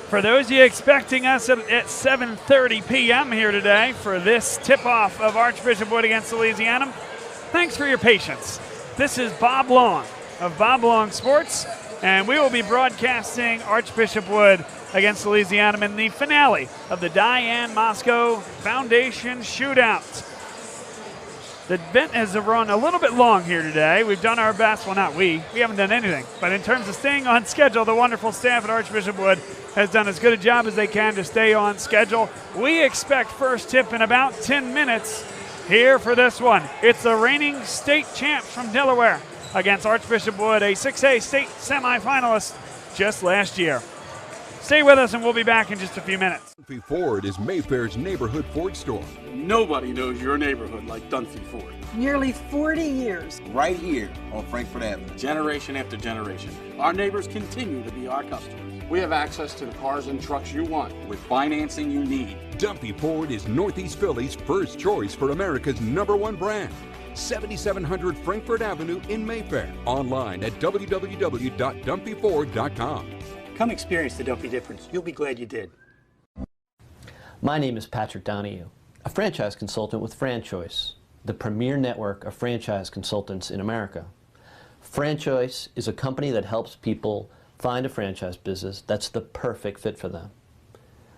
For those of you expecting us at 7:30 p.m. here today for this tip-off of Archbishop Wood against Salesianum, thanks for your patience. This is Bob Long of Bob Long Sports, and we will be broadcasting Archbishop Wood against Salesianum in the finale of the Diane Mosco Foundation Shootout. The event has run a little bit long here today. We've done our best. Well, not we haven't done anything. But in terms of staying on schedule, the wonderful staff at Archbishop Wood has done as good a job as they can to stay on schedule. We expect first tip in about 10 minutes here for this one. It's the reigning state champs from Delaware against Archbishop Wood, a 6A state semifinalist just last year. Stay with us and we'll be back in just a few minutes. Dunphy Ford is Mayfair's neighborhood Ford store. Nobody knows your neighborhood like Dunphy Ford. Nearly 40 years. Right here on Frankfort Avenue. Generation after generation. Our neighbors continue to be our customers. We have access to the cars and trucks you want with financing you need. Dunphy Ford is Northeast Philly's first choice for America's #1 brand. 7700 Frankfort Avenue in Mayfair. Online at www.dunphyford.com. Come experience the Dunphy difference. You'll be glad you did. My name is Patrick Donahue, a franchise consultant with FranChoice, the premier network of franchise consultants in America. FranChoice is a company that helps people find a franchise business that's the perfect fit for them.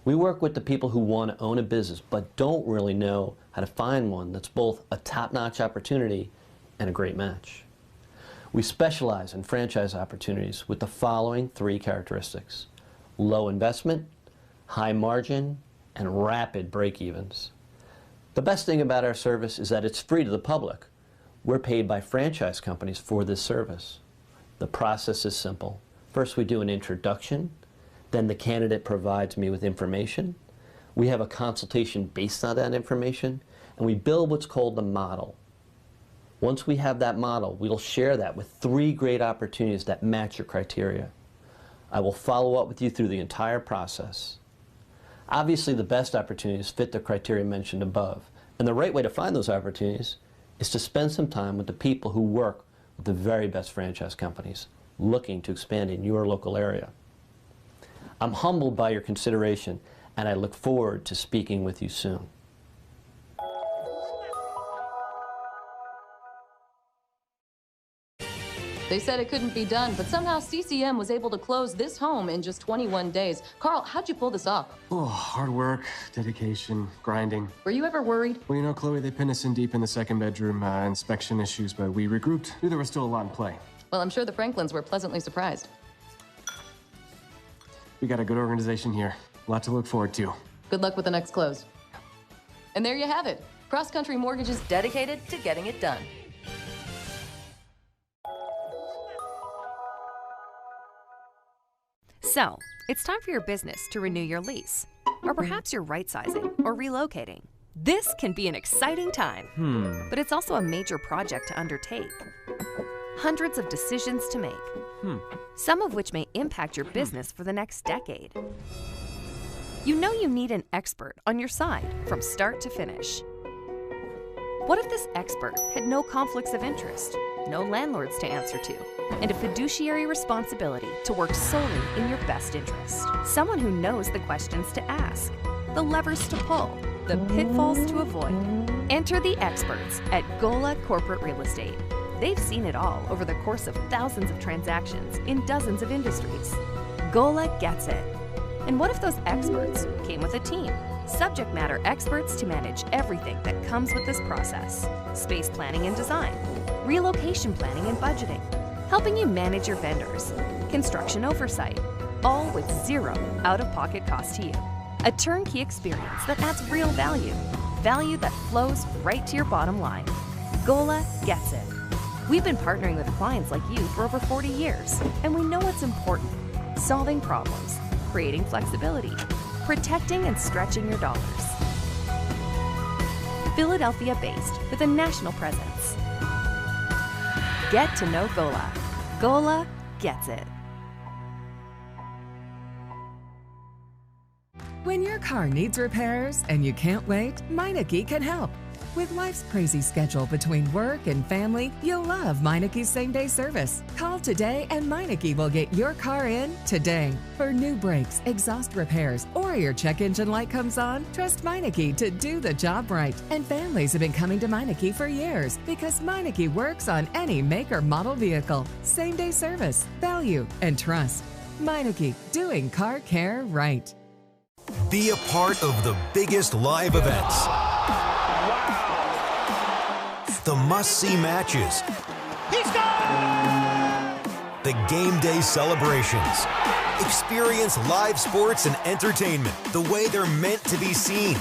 We work with the people who want to own a business but don't really know how to find one that's both a top-notch opportunity and a great match. We specialize in franchise opportunities with the following 3 characteristics: low investment, high margin, and rapid break-evens. The best thing about our service is that it's free to the public. We're paid by franchise companies for this service. The process is simple. First, we do an introduction. Then the candidate provides me with information. We have a consultation based on that information, and we build what's called the model. Once we have that model, we'll share that with 3 great opportunities that match your criteria. I will follow up with you through the entire process. Obviously, the best opportunities fit the criteria mentioned above, and the right way to find those opportunities is to spend some time with the people who work with the very best franchise companies looking to expand in your local area. I'm humbled by your consideration, and I look forward to speaking with you soon. They said it couldn't be done, but somehow CCM was able to close this home in just 21 days. Carl, how'd you pull this off? Oh, hard work, dedication, grinding. Were you ever worried? Well, you know, Chloe, they pinned us in deep in the second bedroom, inspection issues, but we regrouped. Knew there was still a lot in play. Well, I'm sure the Franklins were pleasantly surprised. We got a good organization here. A lot to look forward to. Good luck with the next close. And there you have it. Cross Country Mortgage is dedicated to getting it done. So, it's time for your business to renew your lease. Or perhaps you're right-sizing or relocating. This can be an exciting time, but it's also a major project to undertake. Hundreds of decisions to make, some of which may impact your business for the next decade. You know you need an expert on your side from start to finish. What if this expert had no conflicts of interest, no landlords to answer to, and a fiduciary responsibility to work solely in your best interest? Someone who knows the questions to ask, the levers to pull, the pitfalls to avoid. Enter the experts at Gola Corporate Real Estate. They've seen it all over the course of thousands of transactions in dozens of industries. Gola gets it. And what if those experts came with a team? Subject matter experts to manage everything that comes with this process. Space planning and design, relocation planning and budgeting, helping you manage your vendors, construction oversight, all with zero out-of-pocket cost to you. A turnkey experience that adds real value, value that flows right to your bottom line. Gola gets it. We've been partnering with clients like you for over 40 years, and we know what's important: solving problems, creating flexibility, protecting and stretching your dollars. Philadelphia-based with a national presence. Get to know Gola. Gola gets it. When your car needs repairs and you can't wait, Meineke can help. With life's crazy schedule between work and family, you'll love Meineke's same-day service. Call today and Meineke will get your car in today. For new brakes, exhaust repairs, or your check engine light comes on, trust Meineke to do the job right. And families have been coming to Meineke for years because Meineke works on any make or model vehicle. Same-day service, value, and trust. Meineke, doing car care right. Be a part of the biggest live events. The must-see matches. He's gone! The game day celebrations. Experience live sports and entertainment the way they're meant to be seen.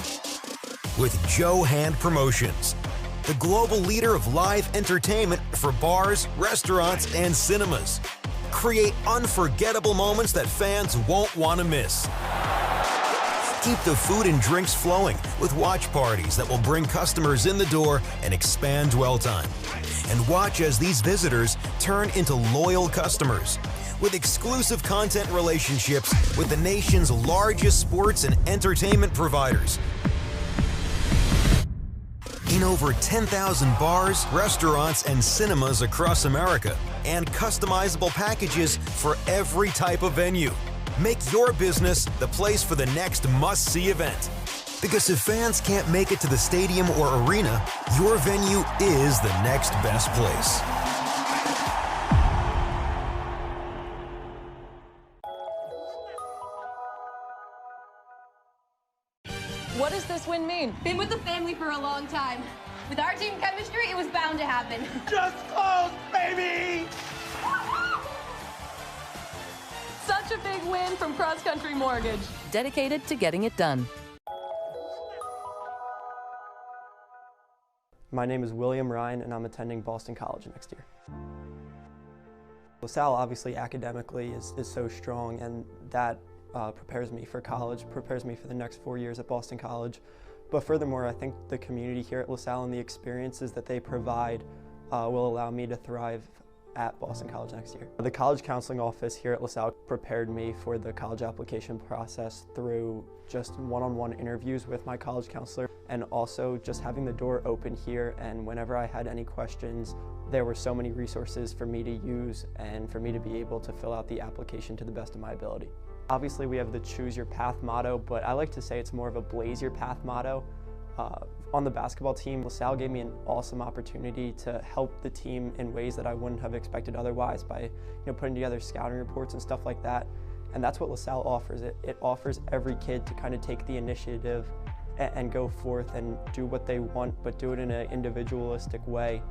With Joe Hand Promotions, the global leader of live entertainment for bars, restaurants, and cinemas. Create unforgettable moments that fans won't want to miss. Keep the food and drinks flowing with watch parties that will bring customers in the door and expand dwell time. And watch as these visitors turn into loyal customers with exclusive content relationships with the nation's largest sports and entertainment providers. In over 10,000 bars, restaurants, and cinemas across America, and customizable packages for every type of venue. Make your business the place for the next must-see event. Because if fans can't make it to the stadium or arena, your venue is the next best place. What does this win mean? Been with the family for a long time. With our team chemistry, it was bound to happen. Just close, baby! Such a big win from Cross Country Mortgage, dedicated to getting it done. My name is William Ryan, and I'm attending Boston College next year. LaSalle obviously academically is so strong, and that prepares me for college, prepares me for the next 4 years at Boston College. But furthermore, I think the community here at LaSalle and the experiences that they provide will allow me to thrive at Boston College next year. The college counseling office here at LaSalle prepared me for the college application process through just one-on-one interviews with my college counselor, and also just having the door open here, and whenever I had any questions, there were so many resources for me to use and for me to be able to fill out the application to the best of my ability. Obviously we have the Choose Your Path motto, but I like to say it's more of a Blaze Your Path motto. On the basketball team, LaSalle gave me an awesome opportunity to help the team in ways that I wouldn't have expected otherwise by putting together scouting reports and stuff like that. And that's what LaSalle offers. It offers every kid to kind of take the initiative and go forth and do what they want, but do it in an individualistic way.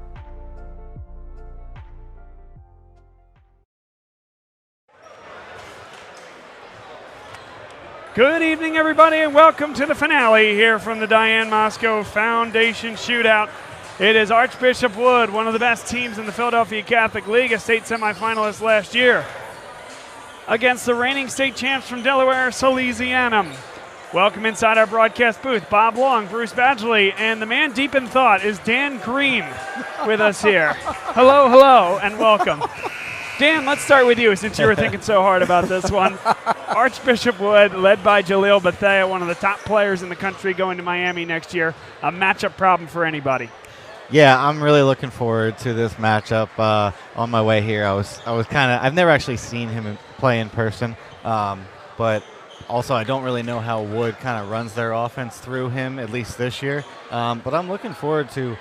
Good evening, everybody, and welcome to the finale here from the Diane Mosco Foundation Shootout. It is Archbishop Wood, one of the best teams in the Philadelphia Catholic League, a state semifinalist last year, against the reigning state champs from Delaware, Salesianum. Welcome inside our broadcast booth, Bob Long, Bruce Badgley, and the man deep in thought is Dan Green with us here. Hello, hello, and welcome. Dan, let's start with you since you were thinking so hard about this one. Archbishop Wood, led by Jaleel Bethea, one of the top players in the country going to Miami next year. A matchup problem for anybody. Yeah, I'm really looking forward to this matchup. On my way here, I was kind of, I've never actually seen him play in person, but also I don't really know how Wood kind of runs their offense through him, at least this year. But I'm looking forward to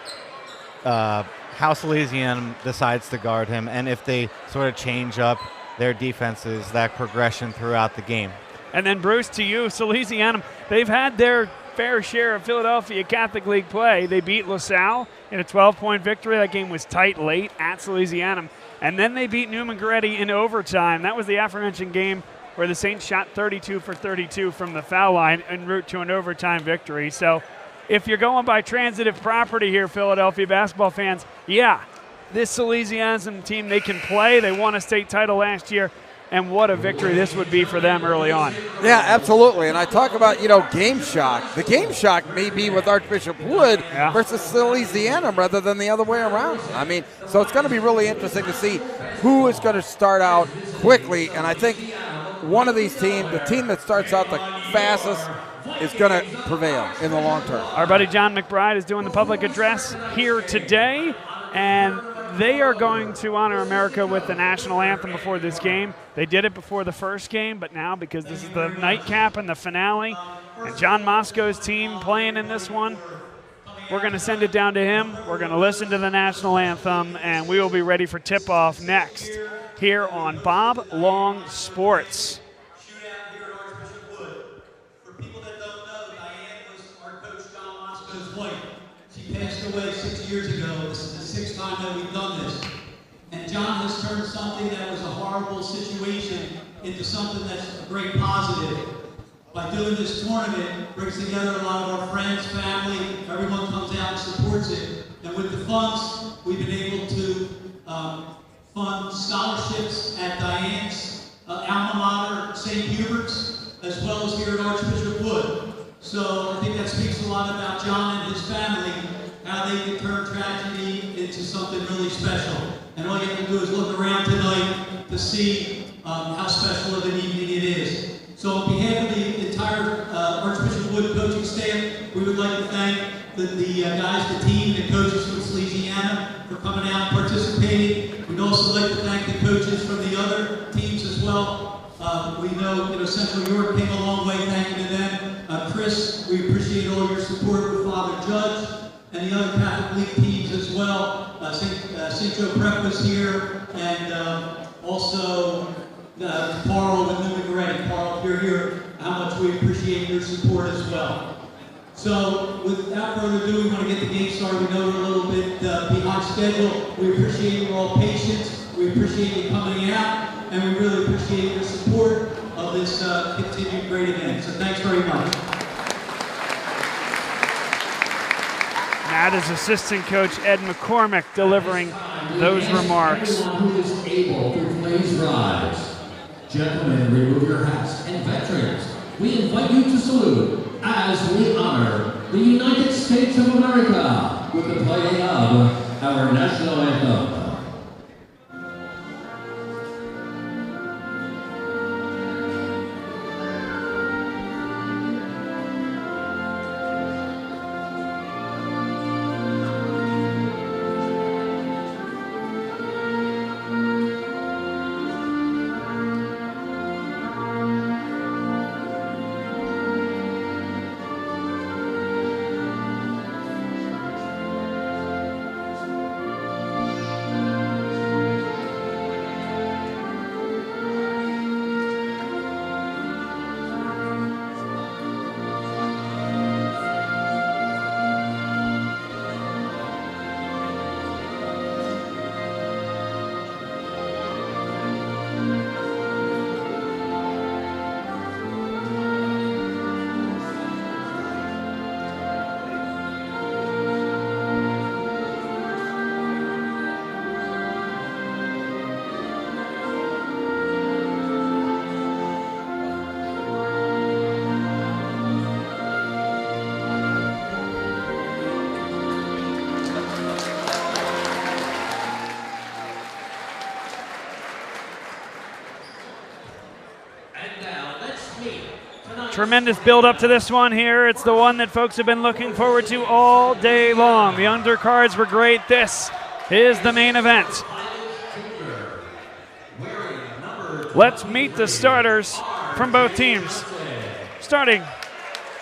how Salesianum decides to guard him, and if they sort of change up their defenses, that progression throughout the game. And then, Bruce, to you, Salesianum, they've had their fair share of Philadelphia Catholic League play. They beat LaSalle in a 12-point victory. That game was tight late at Salesianum. And then they beat Newman Goretti in overtime. That was the aforementioned game where the Saints shot 32 for 32 from the foul line en route to an overtime victory. So if you're going by transitive property here, Philadelphia basketball fans, yeah, this Salesianum team, they can play. They won a state title last year, and what a victory this would be for them early on. Yeah, absolutely. And I talk about, game shock. The game shock may be with Archbishop Wood versus Salesianum rather than the other way around. I mean, so it's going to be really interesting to see who is going to start out quickly. And I think one of these teams, the team that starts out the fastest, is going to prevail in the long term. Our buddy John McBride is doing the public address here today, and they are going to honor America with the national anthem before this game. They did it before the first game, but now because this is the nightcap and the finale, and John Mosco's team playing in this one, we're going to send it down to him. We're going to listen to the national anthem, and we will be ready for tip-off next here on Bob Long Sports. Shootout here at Archbishop Wood. For people that don't know, Diane was our coach John Mosco's wife. She passed away 6 years ago. This is the sixth time that we've done this. And John has turned something that was a horrible situation into something that's a great positive. By doing this tournament, brings together a lot of our friends, family, everyone comes out and supports it. And with the funds, we've been able to fund scholarships at Diane's alma mater, St. Hubert's, as well as here at Archbishop Wood. So I think that speaks a lot about John and his family, how they can turn tragedy into something really special. And all you have to do is look around tonight to see how special of an evening it is. So on behalf of the entire Archbishop Wood coaching staff, we would like to thank the guys, the team, the coaches from Salesianum for coming out and participating. We'd also like to thank the coaches from the other teams as well. We know, Central York came a long way, thank you to them. Chris, we appreciate all your support with Father Judge and the other Catholic League teams as well. St. Joe Prep was here, and also Carl and Newman Ready. Carl, if you're here, how much we appreciate your support as well. So without further ado, we want to get the game started. We know we're a little bit behind schedule. We appreciate your all patience. We appreciate you coming out, and we really appreciate your support of this continued great event. So thanks very much. That is assistant coach Ed McCormick delivering those remarks. Who is able to please rise. Gentlemen, remove your hats, and veterans, we invite you to salute as we honor the United States of America with the playing of our national anthem. Tremendous build up to this one here. It's the one that folks have been looking forward to all day long. The undercards were great. This is the main event. Let's meet the starters from both teams. Starting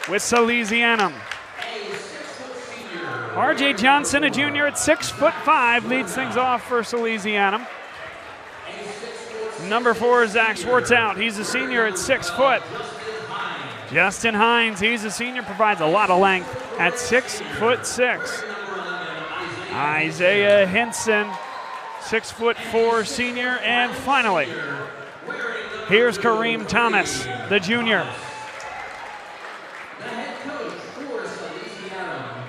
with Salesianum. RJ Johnson, a junior at 6'5", leads things off for Salesianum. Number 4, Zach Schwartzout. He's a senior at 6 foot. Justin Hines, he's a senior, provides a lot of length at 6'6". Isaiah Hinson, 6'4" senior. And finally, here's Kareem Thomas, the junior. The head coach for Salesianum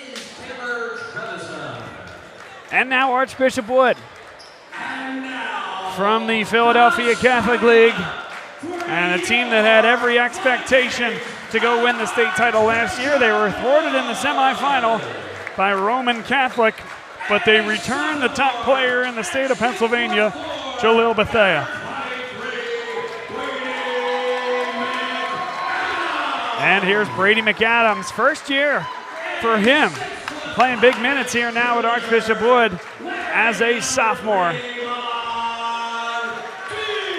is Taylor Trevison. And now Archbishop Wood from the Philadelphia Catholic League, and a team that had every expectation to go win the state title last year. They were thwarted in the semifinal by Roman Catholic, but they returned the top player in the state of Pennsylvania, Jalil Bethea. And here's Brady McAdams, first year for him, playing big minutes here now at Archbishop Wood as a sophomore.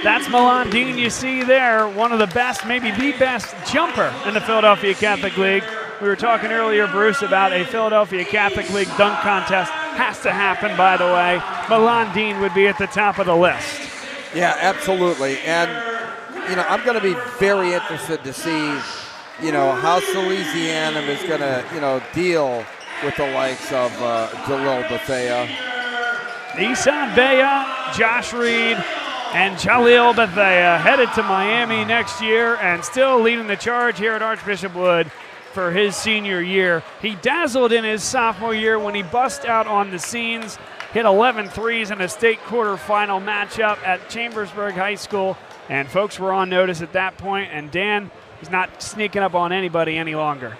That's Milan Dean you see there, one of the best, maybe the best jumper in the Philadelphia Catholic League. We were talking earlier, Bruce, about a Philadelphia Catholic League dunk contest. Has to happen, by the way. Milan Dean would be at the top of the list. Yeah, absolutely. And, I'm going to be very interested to see, how Salesianum is going to, deal with the likes of Jalil Bethea. Isan Bea, Josh Reed, and Jalil Bethea headed to Miami next year and still leading the charge here at Archbishop Wood for his senior year. He dazzled in his sophomore year when he bust out on the scenes, hit 11 threes in a state quarterfinal matchup at Chambersburg High School, and folks were on notice at that point, and Dan is not sneaking up on anybody any longer.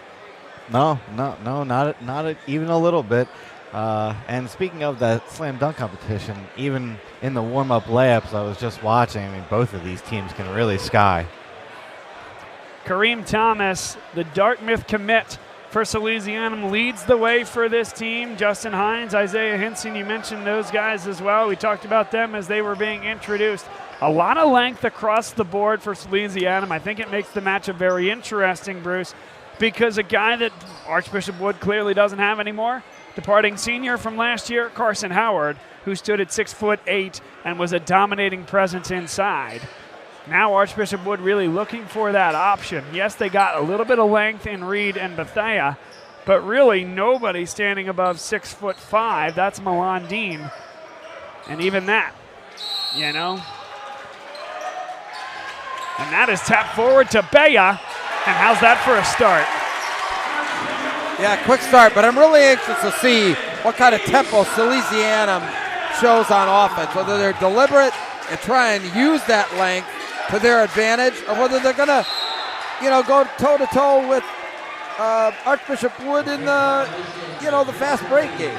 No, not even a little bit. And speaking of that slam dunk competition, even in the warm-up layups I was just watching, both of these teams can really sky. Kareem Thomas, the Dartmouth commit for Salesianum, leads the way for this team. Justin Hines, Isaiah Hinson, you mentioned those guys as well. We talked about them as they were being introduced. A lot of length across the board for Salesianum. I think it makes the matchup very interesting, Bruce, because a guy that Archbishop Wood clearly doesn't have anymore, departing senior from last year, Carson Howard, who stood at 6'8" and was a dominating presence inside. Now Archbishop Wood really looking for that option. Yes, they got a little bit of length in Reed and Bethea, but really nobody standing above 6'5". That's Milan Dean. And even that, And that is tapped forward to Bea. And how's that for a start? Yeah, quick start, but I'm really anxious to see what kind of tempo Salesianum shows on offense, whether they're deliberate and try and use that length to their advantage, or whether they're going to, go toe-to-toe with Archbishop Wood in the, the fast break game.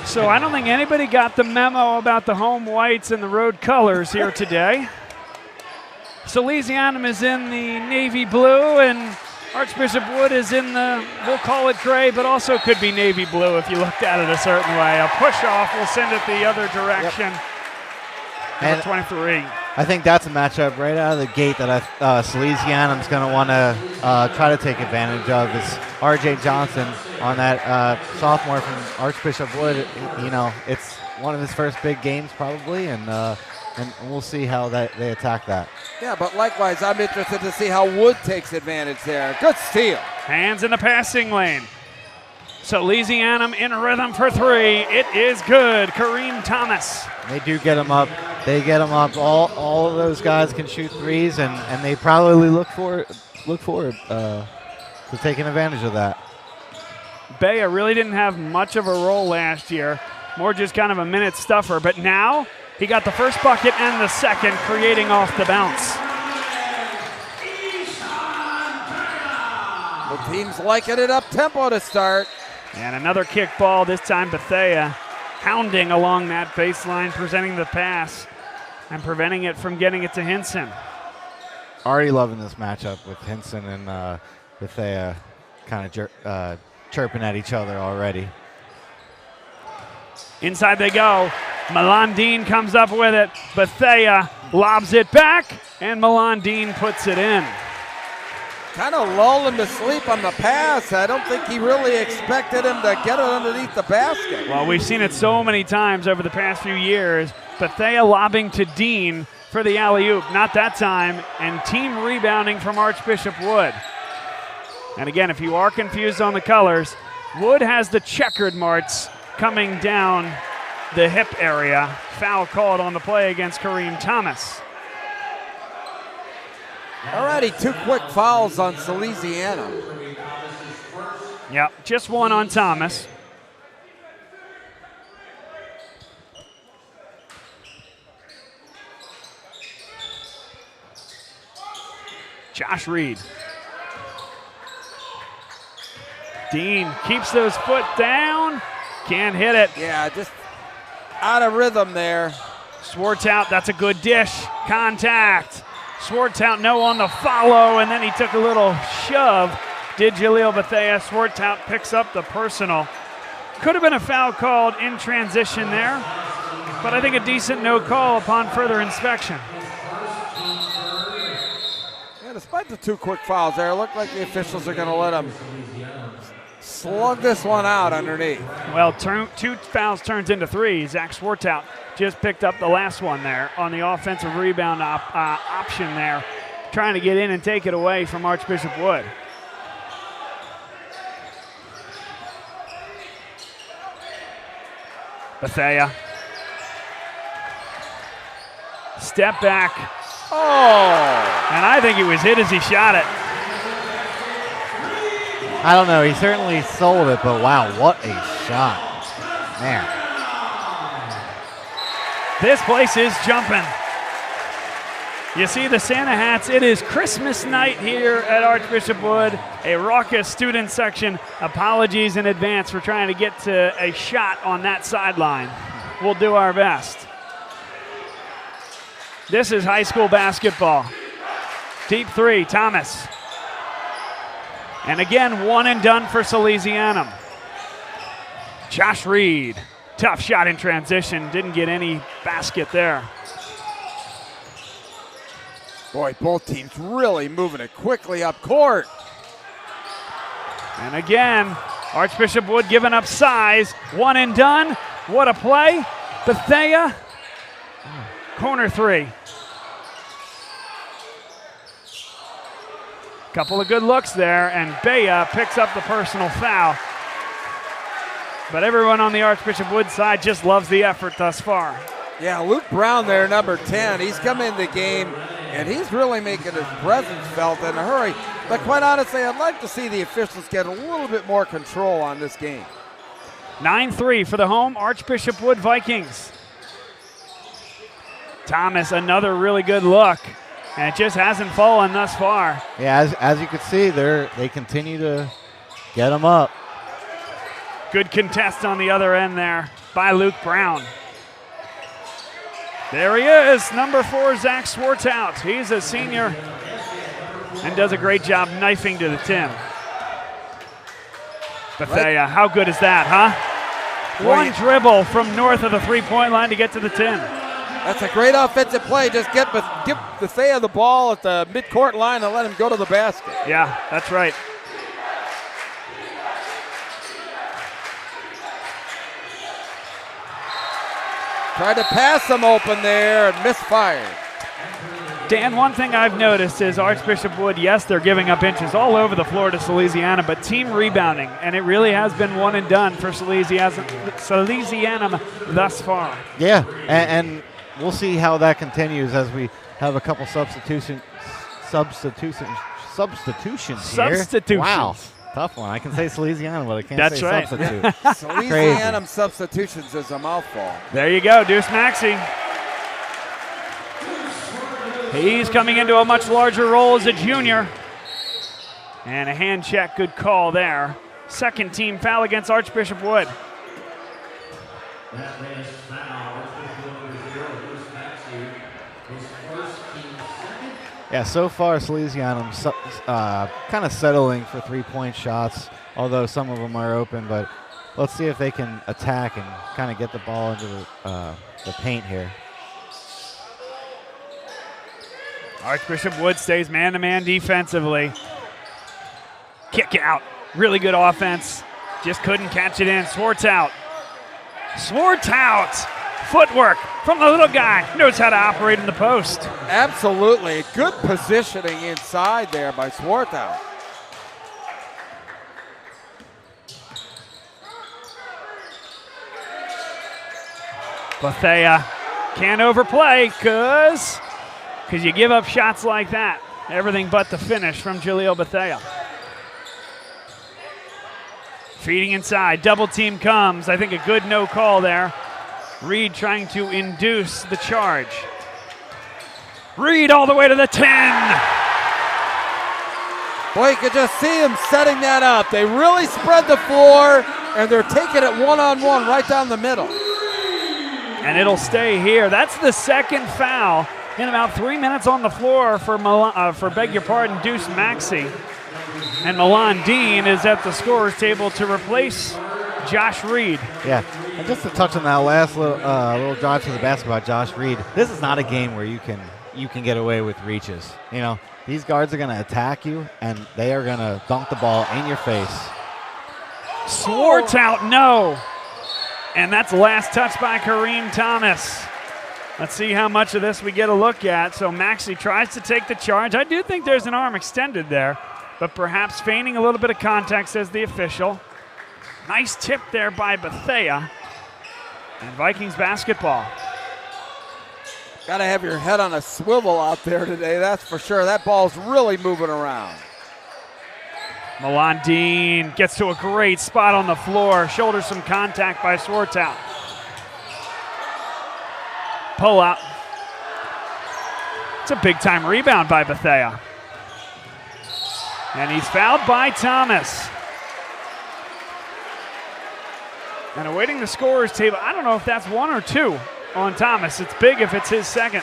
So I don't think anybody got the memo about the home whites and the road colors here today. Salesianum is in the navy blue, and Archbishop Wood is in the, we'll call it gray, but also could be navy blue if you looked at it a certain way. A push-off will send it the other direction. Number 23. I think that's a matchup right out of the gate that Salesianum's going to want to try to take advantage of. Is R.J. Johnson on that sophomore from Archbishop Wood. It's one of his first big games probably, and we'll see how they attack that. Yeah, but likewise, I'm interested to see how Wood takes advantage there. Good steal. Hands in the passing lane. Salesianum in rhythm for three. It is good. Kareem Thomas. They do get him up. They get him up. All of those guys can shoot threes, and they probably look forward to taking advantage of that. Bea really didn't have much of a role last year. More just kind of a minute stuffer. But now he got the first bucket and the second, creating off the bounce. The team's liking it up tempo to start. And another kick ball, this time Bethea hounding along that baseline, presenting the pass and preventing it from getting it to Hinson. Already loving this matchup with Hinson and Bethea kind of chirping at each other already. Inside they go. Milan Dean comes up with it. Bethea lobs it back, and Milan Dean puts it in. Kind of lulled him to sleep on the pass. I don't think he really expected him to get it underneath the basket. Well, we've seen it so many times over the past few years. Bethea lobbing to Dean for the alley-oop. Not that time. And team rebounding from Archbishop Wood. And again, if you are confused on the colors, Wood has the checkered marks coming down the hip area. Foul called on the play against Kareem Thomas. Alrighty, 2 quick fouls on Salesianum. Yep, just one on Thomas. Josh Reed. Dean keeps those foot down. Can't hit it. Yeah, just out of rhythm there. Swartz out. That's a good dish. Contact. Swartout no on the follow, and then he took a little shove. Did Jaleel Bethea. Swartout picks up the personal. Could have been a foul called in transition there, but I think a decent no call upon further inspection. Yeah, despite the 2 quick fouls there, it looked like the officials are going to let him slug this one out underneath. Well, 2 fouls turns into 3. Zach Swartout just picked up the last one there on the offensive rebound option there, trying to get in and take it away from Archbishop Wood. Bethea. Step back. Oh! And I think he was hit as he shot it. I don't know. He certainly sold it, but wow, what a shot. Man. This place is jumping. You see the Santa hats. It is Christmas night here at Archbishop Wood. A raucous student section. Apologies in advance for trying to get to a shot on that sideline. We'll do our best. This is high school basketball. Deep 3, Thomas. And again, 1 and done for Salesianum. Josh Reed, tough shot in transition. Didn't get any basket there. Boy, both teams really moving it quickly up court. And again, Archbishop Wood giving up size. 1 and done. What a play. Bethea, corner 3. Couple of good looks there, and Bea picks up the personal foul. But everyone on the Archbishop Wood side just loves the effort thus far. Yeah, Luke Brown there, number 10. He's come in the game, and he's really making his presence felt in a hurry. But quite honestly, I'd like to see the officials get a little bit more control on this game. 9-3 for the home Archbishop Wood Vikings. Thomas, another really good look. And it just hasn't fallen thus far. Yeah, as you can see, they continue to get them up. Good contest on the other end there by Luke Brown. There he is, number 4, Zach Swartout. He's a senior and does a great job knifing to the tin. Bethea, how good is that, huh? One dribble from north of the three-point line to get to the tin. That's a great offensive play. Just give Bethea the ball at the midcourt line and let him go to the basket. Yeah, that's right. Tried to pass him open there and misfired. Dan, one thing I've noticed is Archbishop Wood, yes, they're giving up inches all over the floor to Salesianum, but team rebounding, and it really has been 1 and done for Salesianum thus far. Yeah, and we'll see how that continues as we have a couple substitutions here. Wow, tough one. I can say Salesianum, but I can't say right. substitute. Salesianum substitutions is a mouthful. There you go, Deuce Maxey. He's coming into a much larger role as a junior. And a hand check, good call there. Second team foul against Archbishop Wood. Yeah, so far Salesianum kind of settling for three-point shots, although some of them are open, but let's see if they can attack and kind of get the ball into the paint here. Archbishop Wood stays man-to-man defensively. Kick out. Really good offense. Just couldn't catch it in. Swartout. Footwork from the little guy. Knows how to operate in the post. Absolutely. Good positioning inside there by Swartout. Bethea can't overplay because you give up shots like that. Everything but the finish from Jaleel Bethea. Feeding inside, double team comes. I think a good no call there. Reed trying to induce the charge. Reed all the way to the 10. Boy, you could just see him setting that up. They really spread the floor, and they're taking it one-on-one right down the middle. And it'll stay here. That's the second foul. in about 3 minutes on the floor for Deuce Maxey. And Milan Dean is at the scorer's table to replace Josh Reed. Yeah, and just to touch on that last little drive to the basket by Josh Reed, this is not a game where you can get away with reaches. You know, these guards are going to attack you, and they are going to dunk the ball in your face. Swartz out, no. And that's the last touch by Kareem Thomas. Let's see how much of this we get a look at. So Maxey tries to take the charge. I do think there's an arm extended there, but perhaps feigning a little bit of contact, says the official. Nice tip there by Bethea. And Vikings basketball. Got to have your head on a swivel out there today, that's for sure. That ball's really moving around. Milan Dean gets to a great spot on the floor. Shoulders some contact by Swartout. Pull out. It's a big-time rebound by Bethea. And he's fouled by Thomas. And awaiting the scorer's table, I don't know if that's 1 or 2 on Thomas. It's big if it's his second.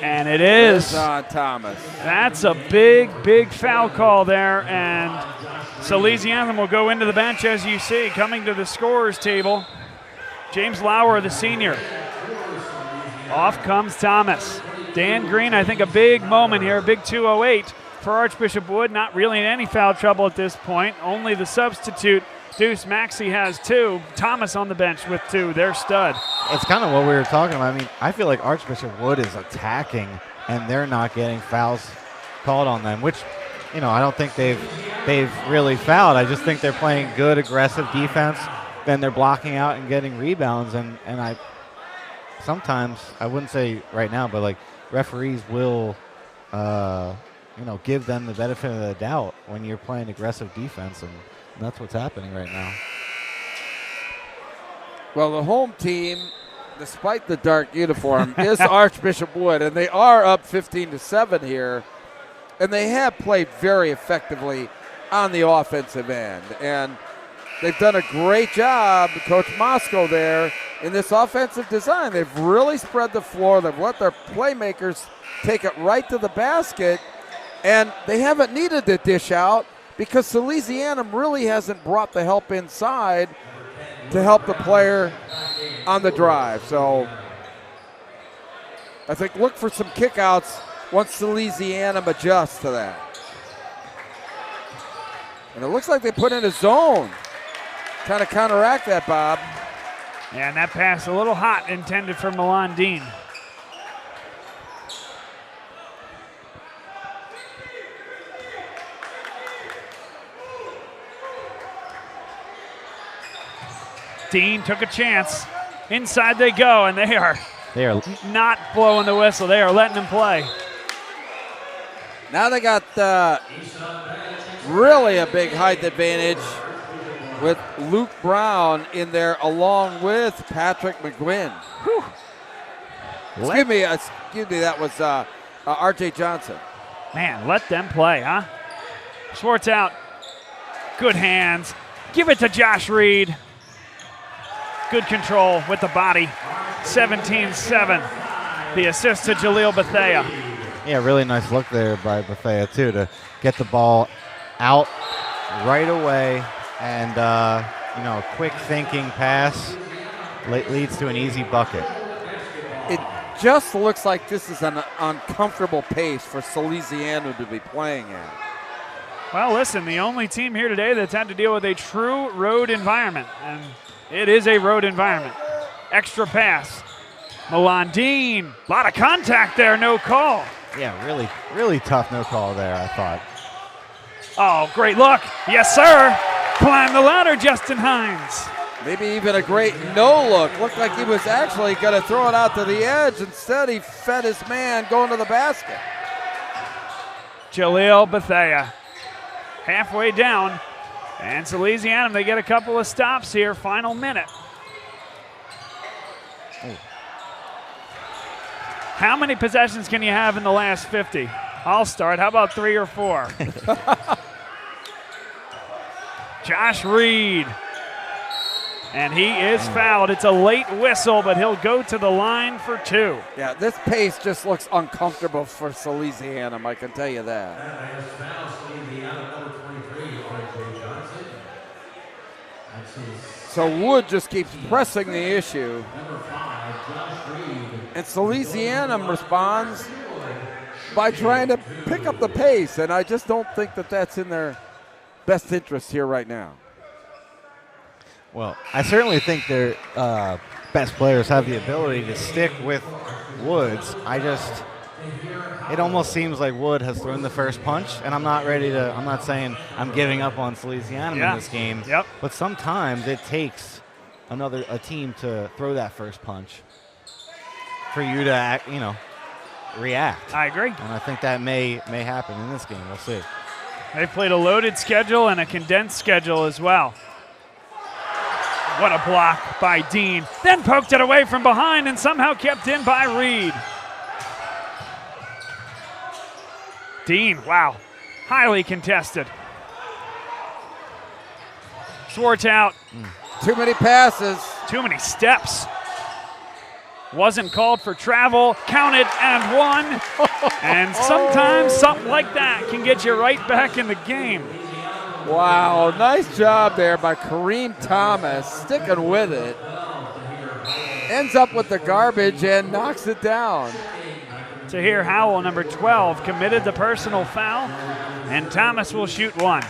And it is on Thomas. That's a big foul call there. And Salesianum will go into the bench, as you see. Coming to the scorer's table, James Lauer, the senior. Off comes Thomas. Dan Green, I think a big moment here, a big 2:08 for Archbishop Wood. Not really in any foul trouble at this point. Only the substitute, Deuce Maxey, has 2. Thomas on the bench with 2. Their stud. It's kind of what we were talking about. I mean, I feel like Archbishop Wood is attacking, and they're not getting fouls called on them, which, you know, I don't think they've really fouled. I just think they're playing good, aggressive defense. Then they're blocking out and getting rebounds, and I sometimes, I wouldn't say right now, but like referees will, you know, give them the benefit of the doubt when you're playing aggressive defense, and that's what's happening right now. Well, the home team, despite the dark uniform, is Archbishop Wood, and they are up 15-7 here, and they have played very effectively on the offensive end, and they've done a great job, Coach Mosco there, in this offensive design. They've really spread the floor. They've let their playmakers take it right to the basket, and they haven't needed to dish out because Salesianum really hasn't brought the help inside to help the player on the drive. So I think look for some kickouts once Salesianum adjusts to that. And it looks like they put in a zone, trying to counteract that, Bob. And that pass a little hot, intended for Milan Dean. Dean took a chance. Inside they go, and they are not blowing the whistle. They are letting him play. Now they got really a big height advantage with Luke Brown in there along with Patrick McGuinn. Excuse me, that was R.J. Johnson. Man, let them play, huh? Schwartz out. Good hands. Give it to Josh Reed. Good control with the body. 17-7. The assist to Jaleel Bethea. Yeah, really nice look there by Bethea, too, to get the ball out right away. And, you know, a quick thinking pass leads to an easy bucket. It just looks like this is an uncomfortable pace for Salesianum to be playing at. Well, listen, the only team here today that's had to deal with a true road environment, and it is a road environment. Extra pass. Milan Dean, a lot of contact there, no call. Yeah, really tough no call there, I thought. Oh, great look. Yes, sir. Climb the ladder, Justin Hines. Maybe even a great no look. Looked like he was actually going to throw it out to the edge. Instead, he fed his man going to the basket. Jaleel Bethea halfway down. And Salesianum, they get a couple of stops here. Final minute. Oh. How many possessions can you have in the last 50? I'll start. How about 3 or 4? Josh Reed. And he is fouled. It's a late whistle, but he'll go to the line for 2. Yeah, this pace just looks uncomfortable for Salesianum, I can tell you that. So Wood just keeps pressing the issue. And Salesianum responds by trying to pick up the pace, and I just don't think that that's in their best interest here right now. Well, I certainly think their best players have the ability to stick with Woods. It almost seems like Wood has thrown the first punch, and I'm not saying I'm giving up on Salesianum in this game, but sometimes it takes a team to throw that first punch for you to react. I agree. And I think that may happen in this game. We'll see. They've played a loaded schedule and a condensed schedule as well. What a block by Dean. Then poked it away from behind and somehow kept in by Reed. Dean, wow, highly contested. Schwartz out. Too many passes. Too many steps. Wasn't called for travel, counted and won. And sometimes something like that can get you right back in the game. Wow, nice job there by Kareem Thomas, sticking with it. Ends up with the garbage and knocks it down. Tahir Howell, number 12, committed the personal foul, and Thomas will shoot 1.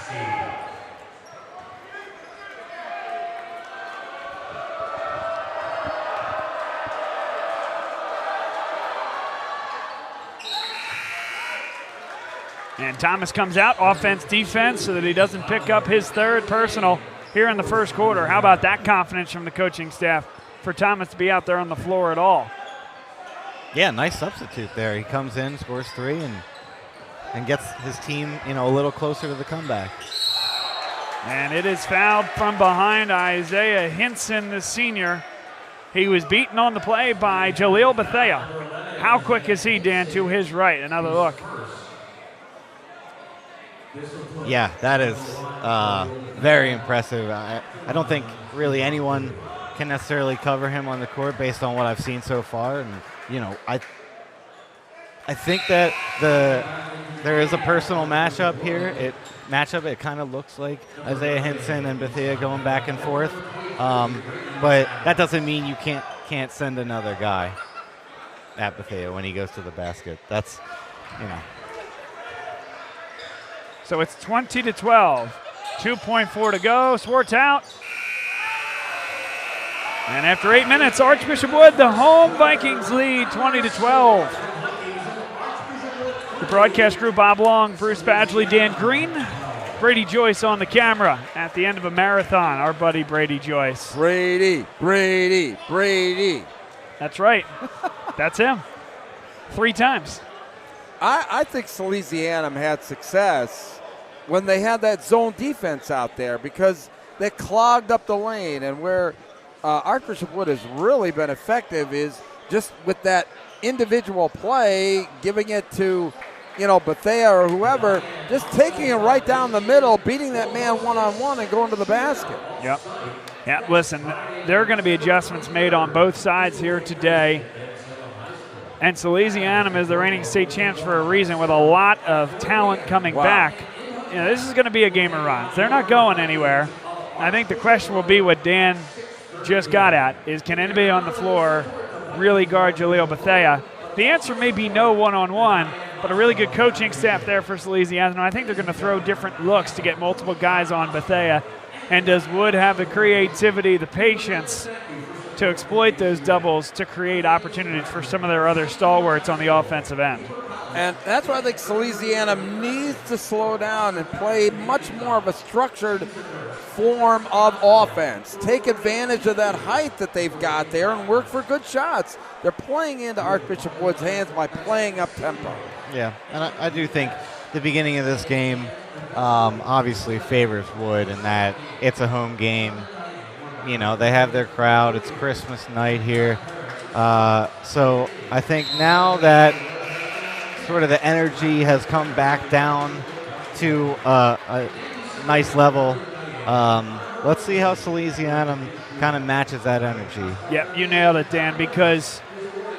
And Thomas comes out, offense, defense, so that he doesn't pick up his 3rd personal here in the first quarter. How about that confidence from the coaching staff for Thomas to be out there on the floor at all? Yeah, nice substitute there. He comes in, scores 3, and gets his team, a little closer to the comeback. And it is fouled from behind Isaiah Hinson, the senior. He was beaten on the play by Jaleel Bethea. How quick is he, Dan, to his right? Another look. Yeah, that is very impressive. I don't think really anyone can necessarily cover him on the court based on what I've seen so far. And, I think that there is a personal matchup here. It kind of looks like Isaiah Hinson and Bethea going back and forth. But that doesn't mean you can't send another guy at Bethea when he goes to the basket. That's, So it's 20-12. 2.4 to go. Swartz out. And after 8 minutes, Archbishop Wood, the home Vikings lead 20-12. The broadcast crew, Bob Long, Bruce Badgley, Dan Green, Brady Joyce on the camera at the end of a marathon. Our buddy Brady Joyce. Brady. That's right. That's him. 3 times. I think Salesianum had success when they had that zone defense out there because they clogged up the lane. And where Archbishop Wood has really been effective is just with that individual play, giving it to, Bethea or whoever, just taking it right down the middle, beating that man one-on-one and going to the basket. Yep. Yeah, listen, there are going to be adjustments made on both sides here today. And Salesianum is the reigning state champs for a reason with a lot of talent coming back. This is going to be a game of runs. They're not going anywhere. I think the question will be what Dan just got at, is can anybody on the floor really guard Jaleel Bethea? The answer may be no one-on-one, but a really good coaching staff there for Salesianum. I think they're going to throw different looks to get multiple guys on Bethea. And does Wood have the creativity, the patience to exploit those doubles to create opportunities for some of their other stalwarts on the offensive end? And that's why I think Salesianum needs to slow down and play much more of a structured form of offense. Take advantage of that height that they've got there and work for good shots. They're playing into Archbishop Wood's hands by playing up tempo. Yeah, and I do think the beginning of this game obviously favors Wood in that it's a home game. They have their crowd. It's Christmas night here. So I think now that sort of the energy has come back down to a nice level, let's see how Salesianum kind of matches that energy. Yep, you nailed it, Dan, because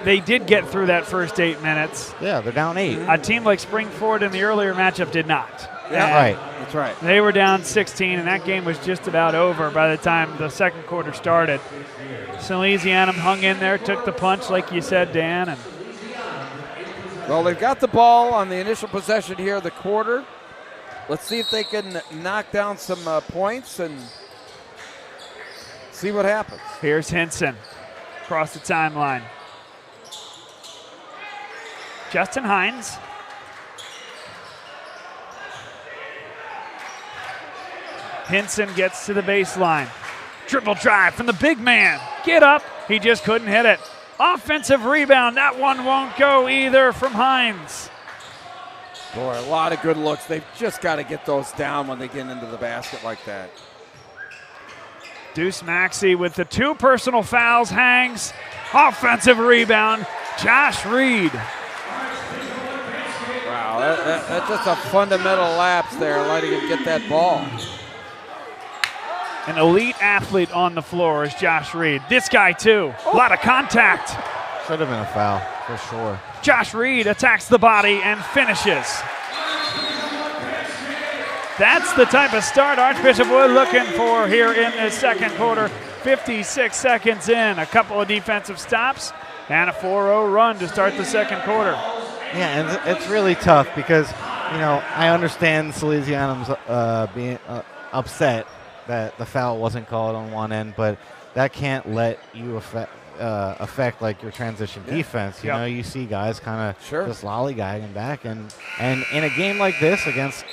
they did get through that first 8 minutes. Yeah, they're down 8. A team like Springford in the earlier matchup did not. Yeah, right. That's right. They were down 16, and that game was just about over by the time the second quarter started. Salesianum hung in there, took the punch, like you said, Dan. And well, they've got the ball on the initial possession here of the quarter. Let's see if they can knock down some points and see what happens. Here's Hinson across the timeline. Justin Hines. Hinson gets to the baseline. Triple drive from the big man. Get up. He just couldn't hit it. Offensive rebound. That one won't go either from Hines. Boy, a lot of good looks. They've just got to get those down when they get into the basket like that. Deuce Maxey with the 2 personal fouls hangs. Offensive rebound. Josh Reed. Wow, that's just a fundamental lapse there, letting him get that ball. An elite athlete on the floor is Josh Reed. This guy, too. A lot of contact. Should have been a foul, for sure. Josh Reed attacks the body and finishes. That's the type of start Archbishop Wood looking for here in the second quarter. 56 seconds in. A couple of defensive stops and a 4-0 run to start the second quarter. Yeah, and it's really tough because, you know, I understand Salesianum's being upset that the foul wasn't called on one end, but that can't let you affect like your transition defense. You know, you see guys kind of just lollygagging back, and in a game like this against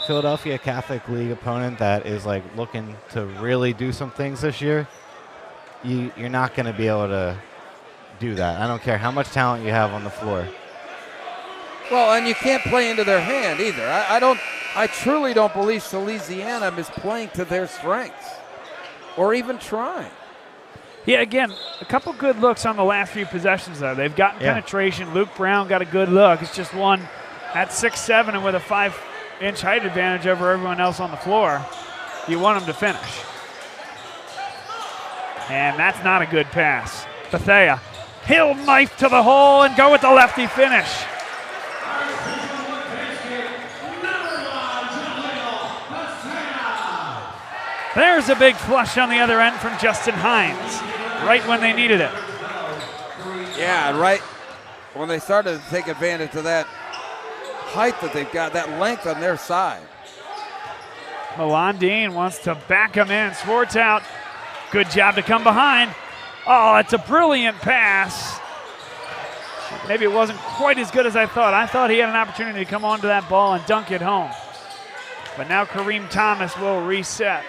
Philadelphia Catholic League opponent that is like looking to really do some things this year, you're not going to be able to do that. I don't care how much talent you have on the floor. Well, and you can't play into their hand either. I truly don't believe Salesianum is playing to their strengths or even trying. Yeah, again, a couple good looks on the last few possessions, though. They've gotten penetration. Luke Brown got a good look. It's just one at 6'7" and with a 5-inch height advantage over everyone else on the floor. You want him to finish. And that's not a good pass. Bethea, he'll knife to the hole and go with the lefty finish. There's a big flush on the other end from Justin Hines, right when they needed it. Yeah, right when they started to take advantage of that height that they've got, that length on their side. Milan Dean wants to back him in. Swartz out. Good job to come behind. Oh, it's a brilliant pass. Maybe it wasn't quite as good as I thought. I thought he had an opportunity to come onto that ball and dunk it home. But now Kareem Thomas will reset.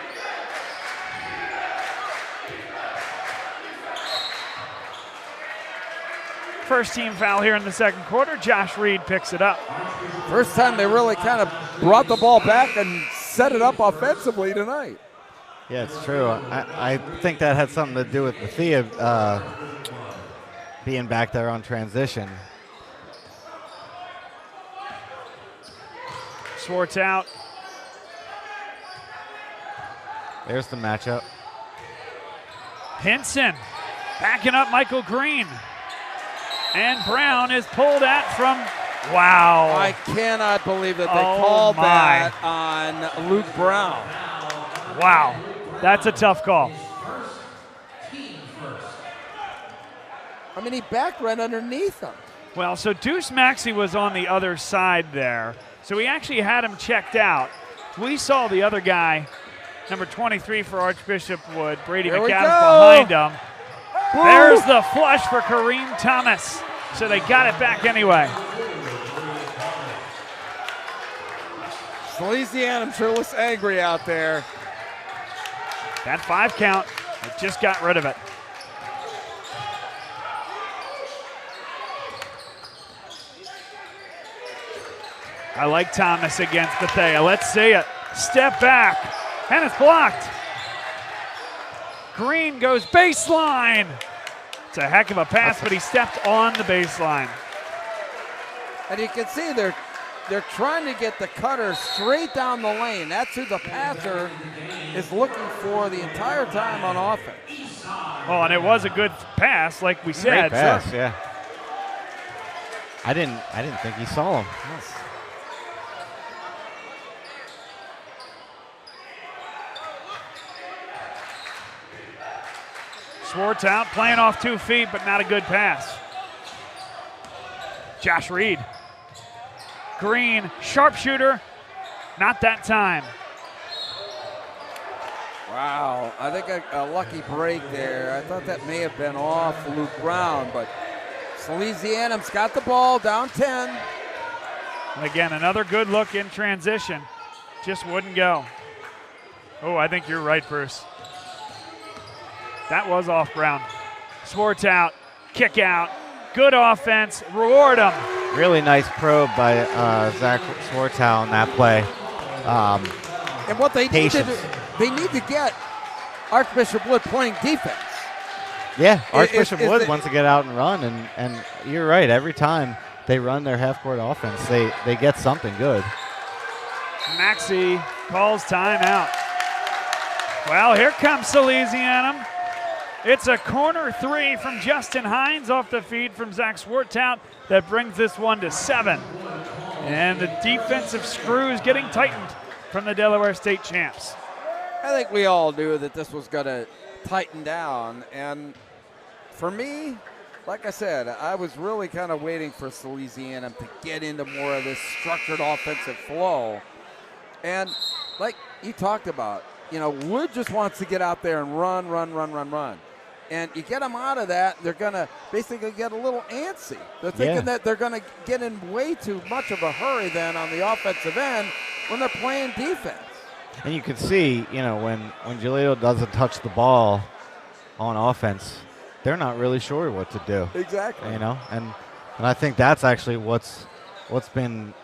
First team foul here in the second quarter. Josh Reed picks it up. First time they really kind of brought the ball back and set it up offensively tonight. Yeah, it's true. I think that had something to do with Bethea being back there on transition. Swartz out. There's the matchup. Hinson backing up Michael Green. And Brown is pulled at from, wow. I cannot believe that they called that on Luke Brown. Wow, that's a tough call. I mean, he back right underneath him. Well, so Deuce Maxey was on the other side there. So we actually had him checked out. We saw the other guy, number 23 for Archbishop Wood, Brady McAdams behind him. There's the flush for Kareem Thomas. So they got it back anyway. Salesianum sure looks angry out there. That 5 count, they just got rid of it. I like Thomas against Bethea. Let's see it. Step back, and it's blocked. Green goes baseline. It's a heck of a pass, but he stepped on the baseline. And you can see they're they're trying to get the cutter straight down the lane. That's who the passer is looking for the entire time on offense. Oh, and it was a good pass, like we said. Great pass, yeah. I didn't think he saw him. Yes. Schwartz out, playing off 2 feet, but not a good pass. Josh Reed. Green, sharpshooter, not that time. Wow, I think a lucky break there. I thought that may have been off Luke Brown, but Salesianum's got the ball, down 10. And again, another good look in transition. Just wouldn't go. Oh, I think you're right, Bruce. That was off Brown. Schwartz out, kick out, good offense, reward him. Really nice probe by Zach Schwartzow on that play. And what they need to do, they need to get Archbishop Wood playing defense. Yeah, Archbishop Wood wants to get out and run, and you're right. Every time they run their half-court offense, they get something good. Maxey calls timeout. Well, here comes Salesianum. It's a corner 3 from Justin Hines off the feed from Zach Schwartzout that brings this one to 7. And the defensive screws getting tightened from the Delaware State champs. I think we all knew that this was going to tighten down. And for me, like I said, I was really kind of waiting for Salesianum to get into more of this structured offensive flow. And like you talked about, Wood just wants to get out there and run. And you get them out of that, they're going to basically get a little antsy. They're thinking that they're going to get in way too much of a hurry then on the offensive end when they're playing defense. And you can see, when Jaleel doesn't touch the ball on offense, they're not really sure what to do. Exactly. And I think that's actually what's been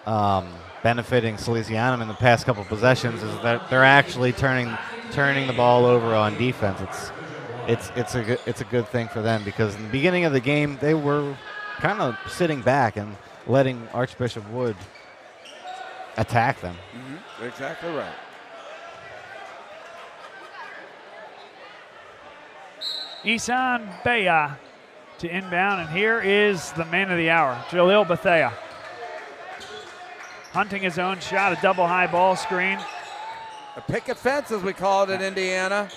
benefiting Salesianum in the past couple possessions is that they're actually turning the ball over on defense. It's a good thing for them because in the beginning of the game they were kind of sitting back and letting Archbishop Wood attack them. Mm-hmm. Exactly right. Isan Bea to inbound, and here is the man of the hour, Jalil Bethea. Hunting his own shot, a double high ball screen. A picket fence, as we call it in Indiana.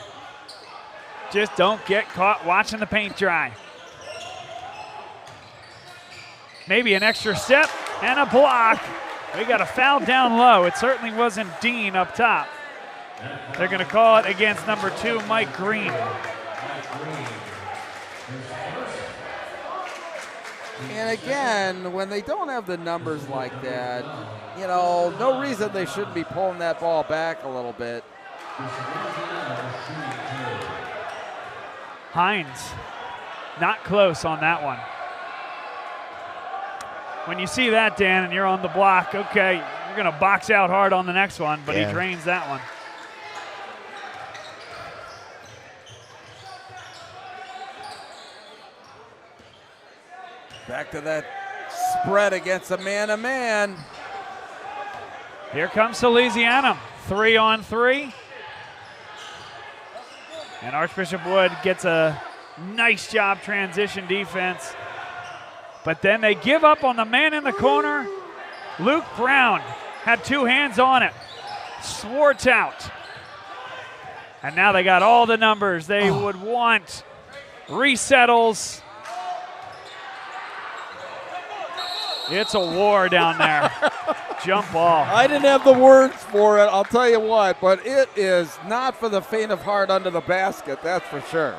Just don't get caught watching the paint dry. Maybe an extra step and a block. We got a foul down low. It certainly wasn't Dean up top. They're going to call it against number 2, Mike Green. And again, when they don't have the numbers like that, no reason they shouldn't be pulling that ball back a little bit. Hines, not close on that one. When you see that, Dan, and you're on the block, okay, you're going to box out hard on the next one, but he drains that one. Back to that spread against a man-to-man. Here comes Salesianum, 3-on-3. And Archbishop Wood gets a nice job transition defense. But then they give up on the man in the corner. Luke Brown had 2 hands on it. Schwartz out. And now they got all the numbers they would want. Resettles. It's a war down there. Jump ball. I didn't have the words for it, I'll tell you what, but it is not for the faint of heart under the basket, that's for sure.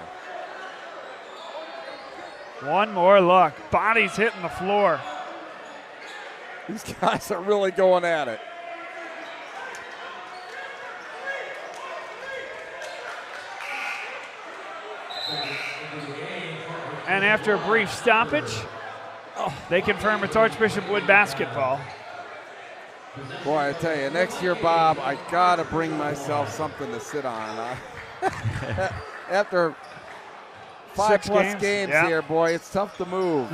One more look. Bodies hitting the floor. These guys are really going at it. And after a brief stoppage, they confirm it's Archbishop Wood basketball. Boy, I tell you, next year, Bob, I got to bring myself something to sit on. After 5+ games here, boy, it's tough to move.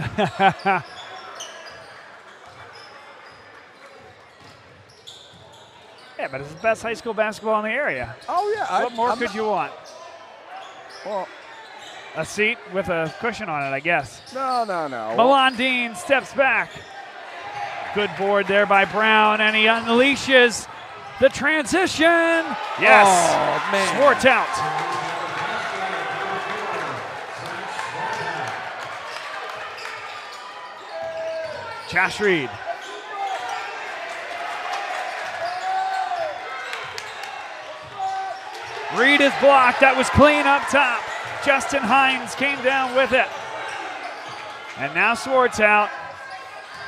Yeah, but it's the best high school basketball in the area. Oh, yeah. What more could you want? Well, a seat with a cushion on it, I guess. No. Melandine steps back. Good board there by Brown, and he unleashes the transition. Yes. Oh, man. Swartz out. Josh Reed. Reed is blocked. That was clean up top. Justin Hines came down with it. And now Swartz out.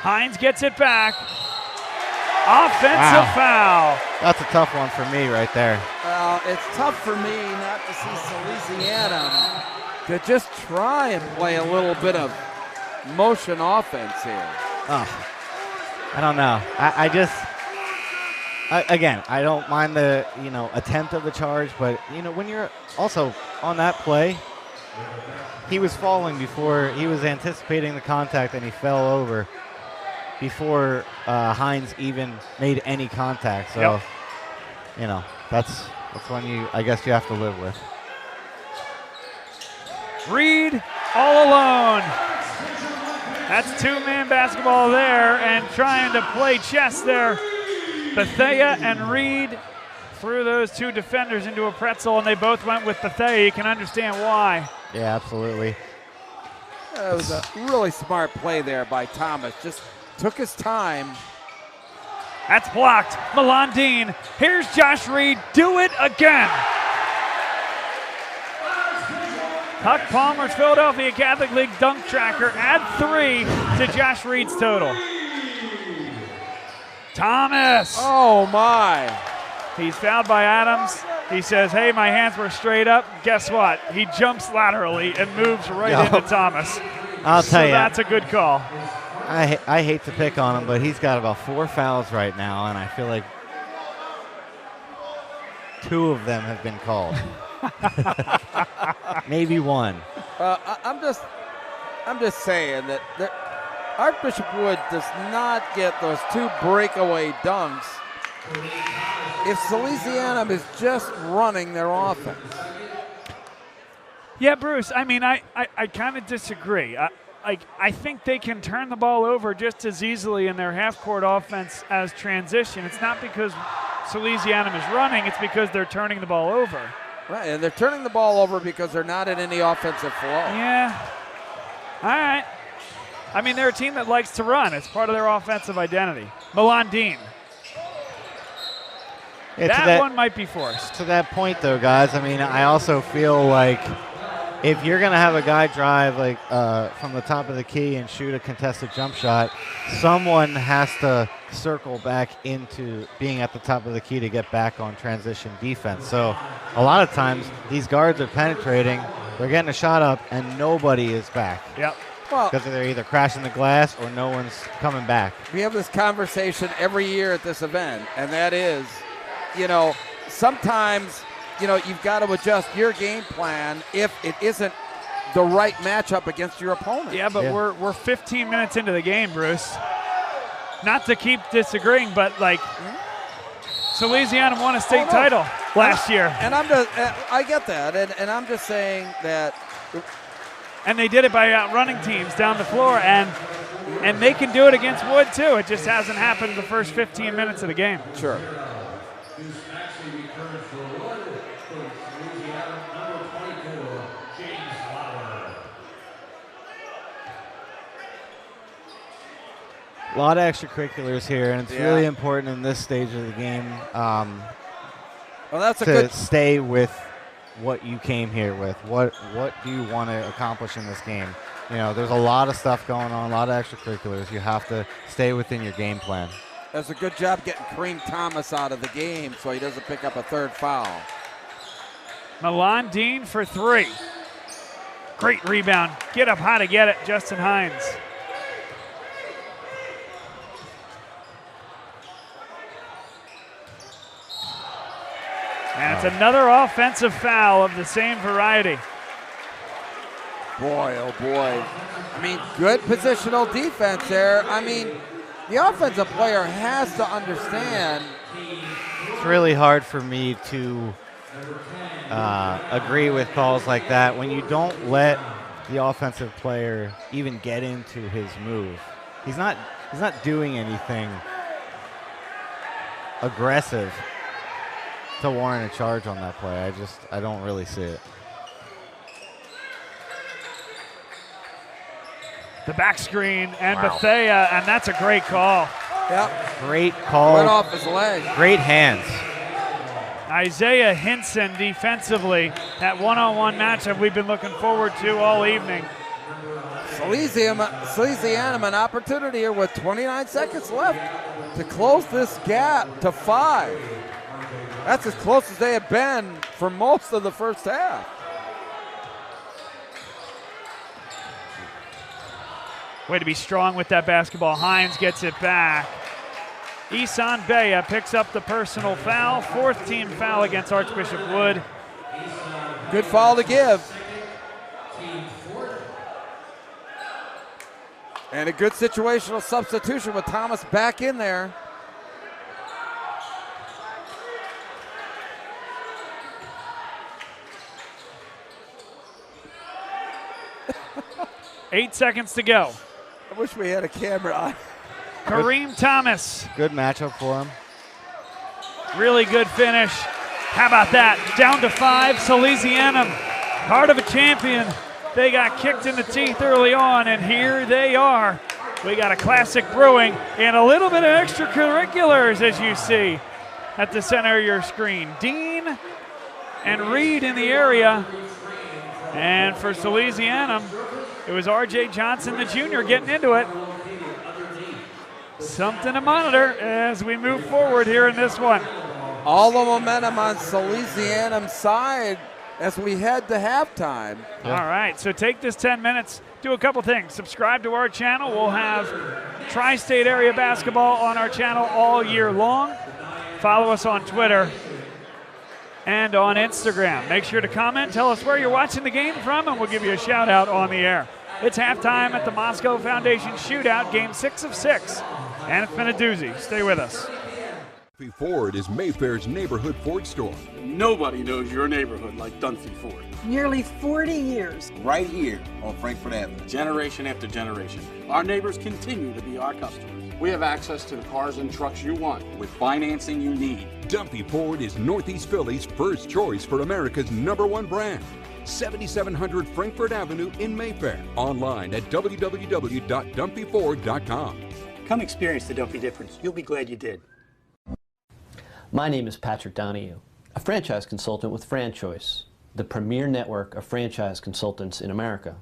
Hines gets it back. Offensive foul. That's a tough one for me right there. Well, it's tough for me not to see Salesianum to just try and play a little bit of motion offense here. Oh, I don't know. Again, I don't mind the attempt of the charge, but when you're also on that play, he was falling before he was anticipating the contact, and he fell over before Hines even made any contact. So, that's one I guess you have to live with. Reed all alone. That's two-man basketball there, and trying to play chess there. Bethea and Reed threw those two defenders into a pretzel, and they both went with Bethea. You can understand why. Yeah, absolutely. That was a really smart play there by Thomas. Just took his time. That's blocked. Melandine. Here's Josh Reed. Do it again. Huck Palmer's Philadelphia Catholic League dunk tracker. Add 3 to Josh Reed's total. Thomas. Oh, my. He's fouled by Adams. He says, hey, my hands were straight up. Guess what? He jumps laterally and moves right into Thomas. I'll tell you. That's a good call. I hate to pick on him, but he's got about 4 fouls right now, and I feel like 2 of them have been called. Maybe 1. I'm just saying that Archbishop Wood does not get those 2 breakaway dunks if Salesianum is just running their offense. Yeah, Bruce, I mean, I kind of disagree. I think they can turn the ball over just as easily in their half-court offense as transition. It's not because Salesianum is running, it's because they're turning the ball over. Right, and they're turning the ball over because they're not in any offensive flow. Yeah. All right. I mean, they're a team that likes to run. It's part of their offensive identity. Melandine. Yeah, that one might be forced. To that point, though, guys, I mean, I also feel like if you're going to have a guy drive from the top of the key and shoot a contested jump shot, someone has to circle back into being at the top of the key to get back on transition defense. So a lot of times these guards are penetrating, they're getting a shot up, and nobody is back. Yep. Because they're either crashing the glass or no one's coming back. We have this conversation every year at this event, and that is, sometimes, you've got to adjust your game plan if it isn't the right matchup against your opponent. Yeah, but we're 15 minutes into the game, Bruce. Not to keep disagreeing, but Salesianum won a state title last year. And I get that, and I'm just saying that. And they did it by outrunning teams down the floor, and they can do it against Wood too. It just hasn't happened in the first 15 minutes of the game. Sure. A lot of extracurriculars here, and it's really important in this stage of the game to stay with what you came here with. What do you want to accomplish in this game? There's a lot of stuff going on, a lot of extracurriculars. You have to stay within your game plan. Does a good job getting Kareem Thomas out of the game so he doesn't pick up a 3rd foul. Melandine for 3. Great rebound. Get up high to get it, Justin Hines. And it's another offensive foul of the same variety. Boy, oh boy. I mean, good positional defense there. I mean, the offensive player has to understand it's really hard for me to agree with calls like that when you don't let the offensive player even get into his move. He's not doing anything aggressive to warrant a charge on that play. I don't really see it. The back screen and Bethea, and that's a great call. Yep. Great call. Went off his leg. Great hands. Isaiah Hinson defensively, that one-on-one matchup we've been looking forward to all evening. Salesianum an opportunity here with 29 seconds left to close this gap to 5. That's as close as they have been for most of the first half. Way to be strong with that basketball. Hines gets it back. Isan Bea picks up the personal foul. 4th team foul against Archbishop Wood. Good foul to give. And a good situational substitution with Thomas back in there. Eight seconds to go. I wish we had a camera on. Kareem Thomas. Good matchup for him. Really good finish. How about that? Down to 5, Salesianum. Heart of a champion. They got kicked in the teeth early on, and here they are. We got a classic brewing and a little bit of extracurriculars, as you see at the center of your screen. Dean and Reed in the area. And for Salesianum, it was R.J. Johnson, the junior, getting into it. Something to monitor as we move forward here in this one. All the momentum on Salesianum's side as we head to halftime. All right, so take this 10 minutes, do a couple things. Subscribe to our channel. We'll have tri-state area basketball on our channel all year long. Follow us on Twitter and on Instagram. Make sure to comment, tell us where you're watching the game from, and we'll give you a shout out on the air. It's halftime at the Mosco Foundation Shootout, game 6 of 6, and it's been a doozy. Stay with us. Ford is Mayfair's neighborhood Ford store. Nobody knows your neighborhood like Dunphy Ford. Nearly 40 years. Right here on Frankfurt Avenue. Generation after generation, our neighbors continue to be our customers. We have access to the cars and trucks you want with financing you need. Dunphy Ford is Northeast Philly's first choice for America's #1 brand. 7700 Frankfurt Avenue in Mayfair. Online at www.dunphyford.com. Come experience the Dunphy difference. You'll be glad you did. My name is Patrick Donahue, a franchise consultant with FranChoice, the premier network of franchise consultants in America.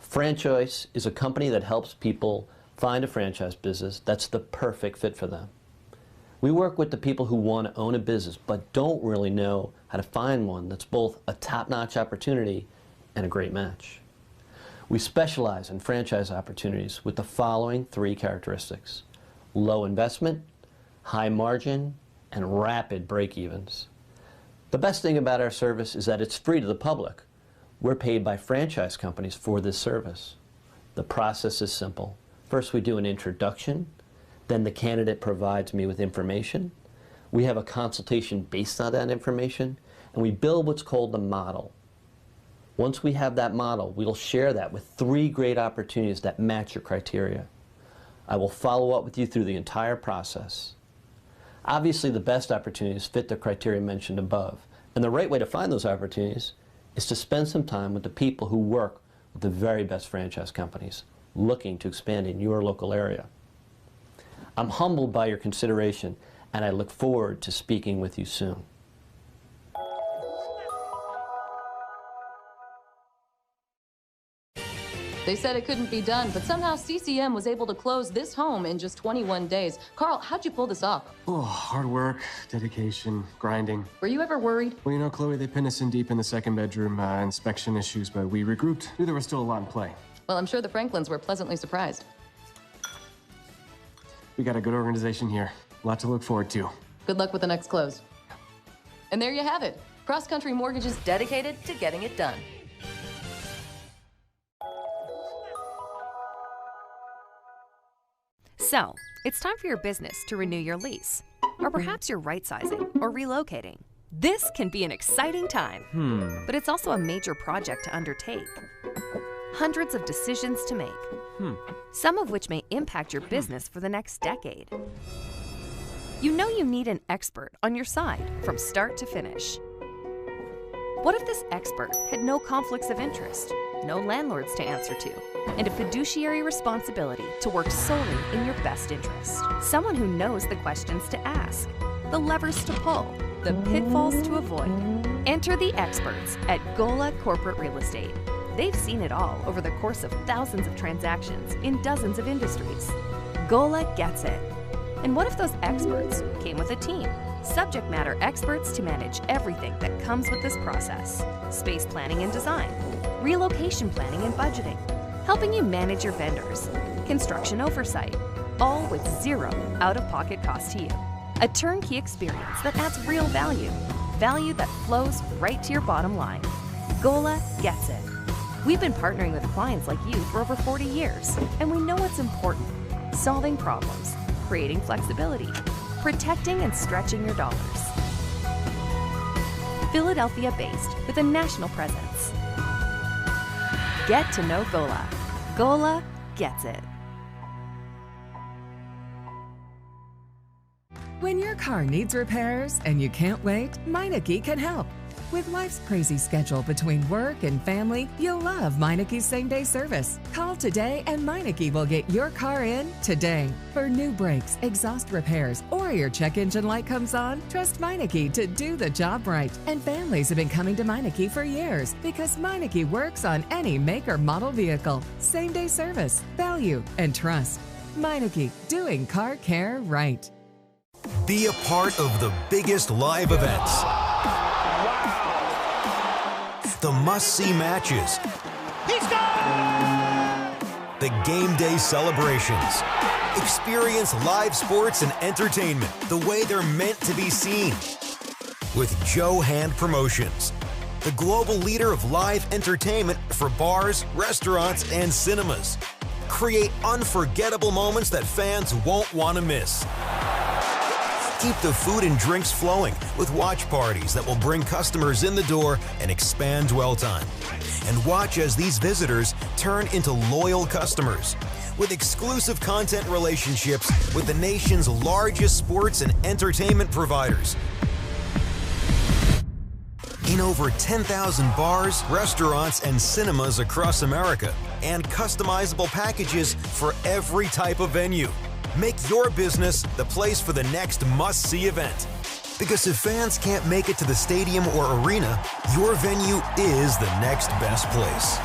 FranChoice is a company that helps people find a franchise business that's the perfect fit for them. We work with the people who want to own a business but don't really know how to find one that's both a top-notch opportunity and a great match. We specialize in franchise opportunities with the following 3 characteristics: low investment, high margin, and rapid break-evens. The best thing about our service is that it's free to the public. We're paid by franchise companies for this service. The process is simple. First, we do an introduction. Then the candidate provides me with information. We have a consultation based on that information, and we build what's called the model. Once we have that model, we'll share that with 3 great opportunities that match your criteria. I will follow up with you through the entire process. Obviously, the best opportunities fit the criteria mentioned above, and the right way to find those opportunities is to spend some time with the people who work with the very best franchise companies looking to expand in your local area. I'm humbled by your consideration, and I look forward to speaking with you soon. They said it couldn't be done, but somehow CCM was able to close this home in just 21 days. Carl, how'd you pull this off? Oh, hard work, dedication, grinding. Were you ever worried? Well, you know, Chloe, they pinned us in deep in the second bedroom, inspection issues, but we regrouped. Knew there was still a lot in play. Well, I'm sure the Franklins were pleasantly surprised. We got a good organization here. A lot to look forward to. Good luck with the next close. And there you have it. Cross Country Mortgage is dedicated to getting it done. So, it's time for your business to renew your lease. Or perhaps you're right-sizing or relocating. This can be an exciting time, but it's also a major project to undertake. Hundreds of decisions to make, some of which may impact your business for the next decade. You know you need an expert on your side from start to finish. What if this expert had no conflicts of interest, no landlords to answer to, and a fiduciary responsibility to work solely in your best interest? Someone who knows the questions to ask, the levers to pull, the pitfalls to avoid. Enter the experts at Gola Corporate Real Estate. They've seen it all over the course of thousands of transactions in dozens of industries. Gola gets it. And what if those experts came with a team? Subject matter experts to manage everything that comes with this process. Space planning and design, relocation planning and budgeting, helping you manage your vendors, construction oversight, all with zero out-of-pocket cost to you. A turnkey experience that adds real value, value that flows right to your bottom line. Gola gets it. We've been partnering with clients like you for over 40 years, and we know what's important: solving problems, creating flexibility, protecting and stretching your dollars. Philadelphia-based with a national presence. Get to know Gola. Gola gets it. When your car needs repairs and you can't wait, Meineke can help. With life's crazy schedule between work and family, you'll love Meineke's same-day service. Call today and Meineke will get your car in today. For new brakes, exhaust repairs, or your check engine light comes on, trust Meineke to do the job right. And families have been coming to Meineke for years because Meineke works on any make or model vehicle. Same-day service, value, and trust. Meineke, doing car care right. Be a part of the biggest live events. The must-see matches. He's gone! The game day celebrations. Experience live sports and entertainment the way they're meant to be seen. With Joe Hand Promotions, the global leader of live entertainment for bars, restaurants, and cinemas. Create unforgettable moments that fans won't want to miss. Keep the food and drinks flowing with watch parties that will bring customers in the door and expand dwell time. And watch as these visitors turn into loyal customers with exclusive content relationships with the nation's largest sports and entertainment providers. In over 10,000 bars, restaurants, and cinemas across America, and customizable packages for every type of venue. Make your business the place for the next must-see event. Because if fans can't make it to the stadium or arena, your venue is the next best place.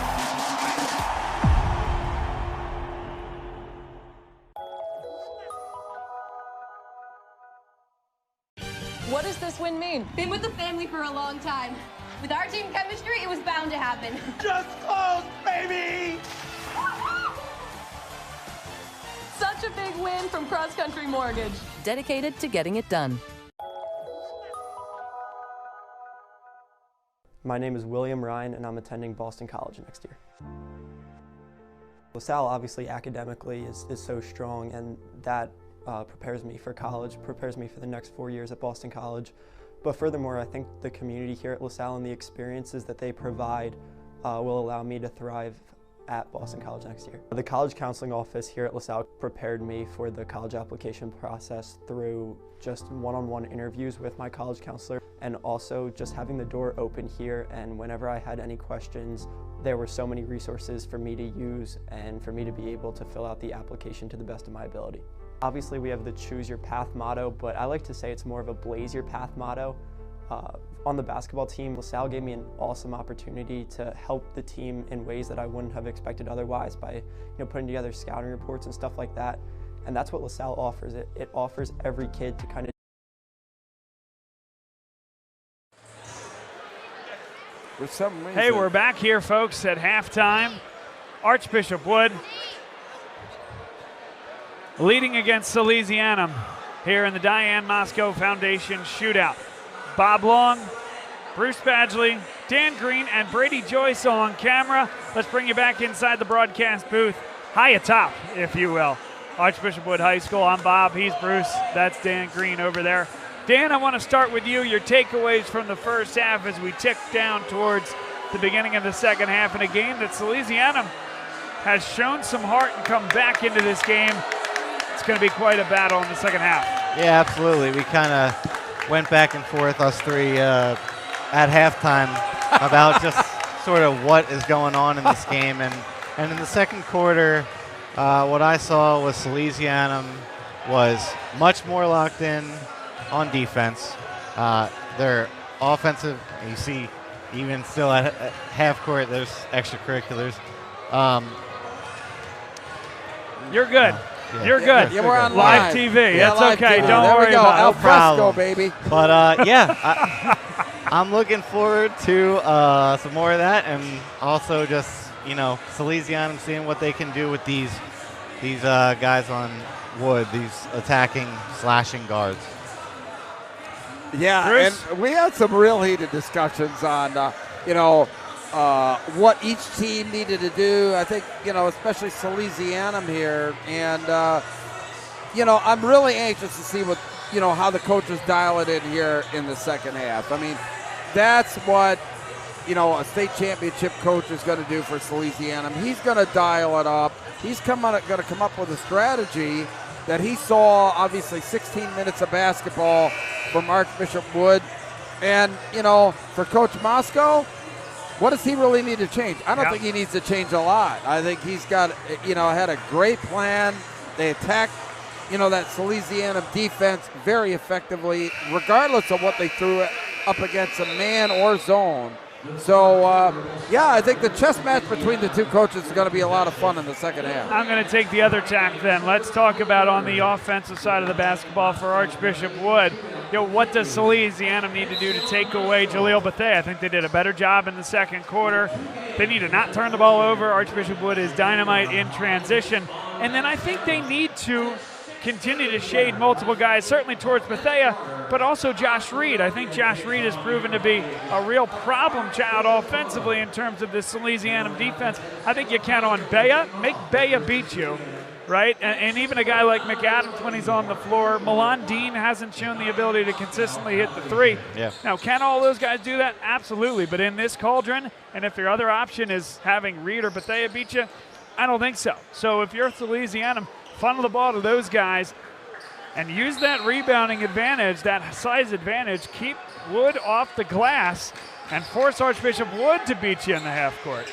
What does this win mean? Been with the family for a long time. With our team chemistry, it was bound to happen. Just close, baby! Such a big win from Cross Country Mortgage. Dedicated to getting it done. My name is William Ryan, and I'm attending Boston College next year. LaSalle obviously academically is so strong, and that prepares me for college, prepares me for the next 4 years at Boston College. But furthermore, I think the community here at LaSalle and the experiences that they provide will allow me to thrive at Boston College next year. The college counseling office here at LaSalle prepared me for the college application process through just one-on-one interviews with my college counselor, and also just having the door open here, and whenever I had any questions, there were so many resources for me to use and for me to be able to fill out the application to the best of my ability. Obviously we have the Choose Your Path motto, but I like to say it's more of a Blaze Your Path motto. On the basketball team, LaSalle gave me an awesome opportunity to help the team in ways that I wouldn't have expected otherwise by putting together scouting reports and stuff like that. And that's what LaSalle offers. It offers every kid to kind of For some reason. Hey, we're back here, folks, at halftime. Archbishop Wood leading against Salesianum here in the Diane Mosco Foundation Shootout. Bob Long, Bruce Badgley, Dan Green, and Brady Joyce on camera. Let's bring you back inside the broadcast booth, high atop, if you will. Archbishop Wood High School. I'm Bob. He's Bruce. That's Dan Green over there. Dan, I want to start with you. Your takeaways from the first half as we tick down towards the beginning of the second half in a game that Salesianum has shown some heart and come back into this game. It's going to be quite a battle in the second half. Yeah, absolutely. We kind of went back and forth, us three, at halftime about just sort of what is going on in this game. And in the second quarter, what I saw was Salesianum was much more locked in on defense. Their offensive, you see, even still at half court, there's extracurriculars. You're good. Yeah. You're good. Yeah, we're on live TV. Yeah, That's live okay. TV. Don't there worry we go. about Al it. fresco, baby. But I'm looking forward to some more of that, and also just Salesianum seeing what they can do with these guys on Wood, these attacking, slashing guards. Yeah, Bruce? and we had some real heated discussions on what each team needed to do. I think especially Salesianum here, and I'm really anxious to see what how the coaches dial it in here in the second half. I mean, that's what a state championship coach is going to do for Salesianum. He's going to dial it up. He's going to come up with a strategy that he saw, obviously, 16 minutes of basketball from Archbishop Wood. And, for Coach Mosco, what does he really need to change? I don't think he needs to change a lot. I think he's got, had a great plan. They attacked, that Salesianum defense very effectively, regardless of what they threw up against a man or zone. So, I think the chess match between the two coaches is going to be a lot of fun in the second half. I'm going to take the other tack then. Let's talk about on the offensive side of the basketball for Archbishop Wood. What does Salesianum need to do to take away Jaleel Bethea? I think they did a better job in the second quarter. They need to not turn the ball over. Archbishop Wood is dynamite in transition. And then I think they need to continue to shade multiple guys, certainly towards Bethea, but also Josh Reed. I think Josh Reed has proven to be a real problem child offensively in terms of this Salesianum defense. I think you count on Bea, make Bea beat you, right? And even a guy like McAdams when he's on the floor. Milan Dean hasn't shown the ability to consistently hit the three. Yeah. Now, can all those guys do that? Absolutely. But in this cauldron, and if your other option is having Reed or Bethea beat you, I don't think so. So if you're Salesianum, funnel the ball to those guys and use that rebounding advantage, that size advantage. Keep Wood off the glass and force Archbishop Wood to beat you in the half court.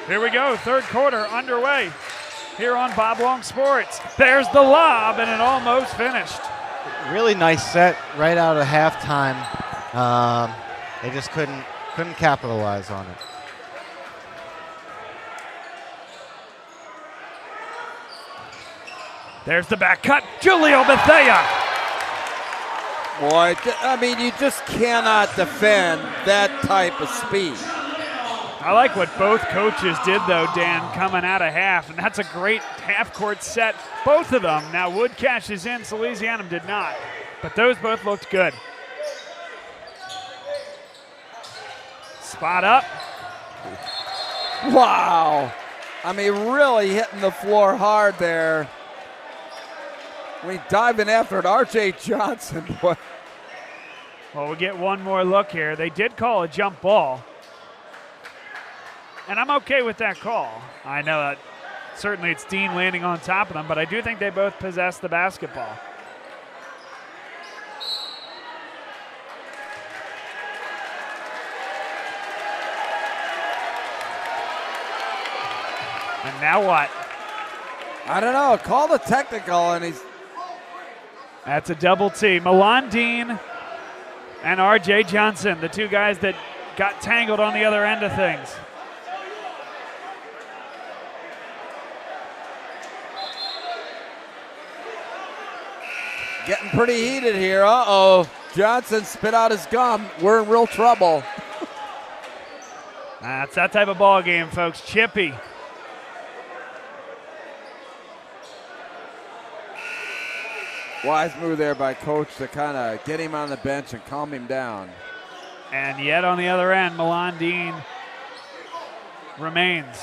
Here we go, third quarter underway here on Bob Long Sports. There's the lob, and it almost finished. Really nice set right out of halftime. They just couldn't capitalize on it. There's the back cut, Jaleel Bethea. Boy, I mean, you just cannot defend that type of speed. I like what both coaches did, though, Dan, coming out of half, and that's a great half-court set, both of them. Now, Wood cashes in, Salesianum did not, but those both looked good. Spot up. Wow. I mean, really hitting the floor hard there. We diving after it, R.J. Johnson. Boy. Well, we'll get one more look here. They did call a jump ball. And I'm okay with that call. I know that certainly it's Dean landing on top of them, but I do think they both possess the basketball. And now what? I don't know. Call the technical, and he's... That's a double T. Milan Dean and R.J. Johnson, the two guys that got tangled on the other end of things. Getting pretty heated here. Uh-oh. Johnson spit out his gum. We're in real trouble. That's that type of ball game, folks. Chippy. Wise move there by coach to kind of get him on the bench and calm him down. And yet on the other end, Milan Dean remains.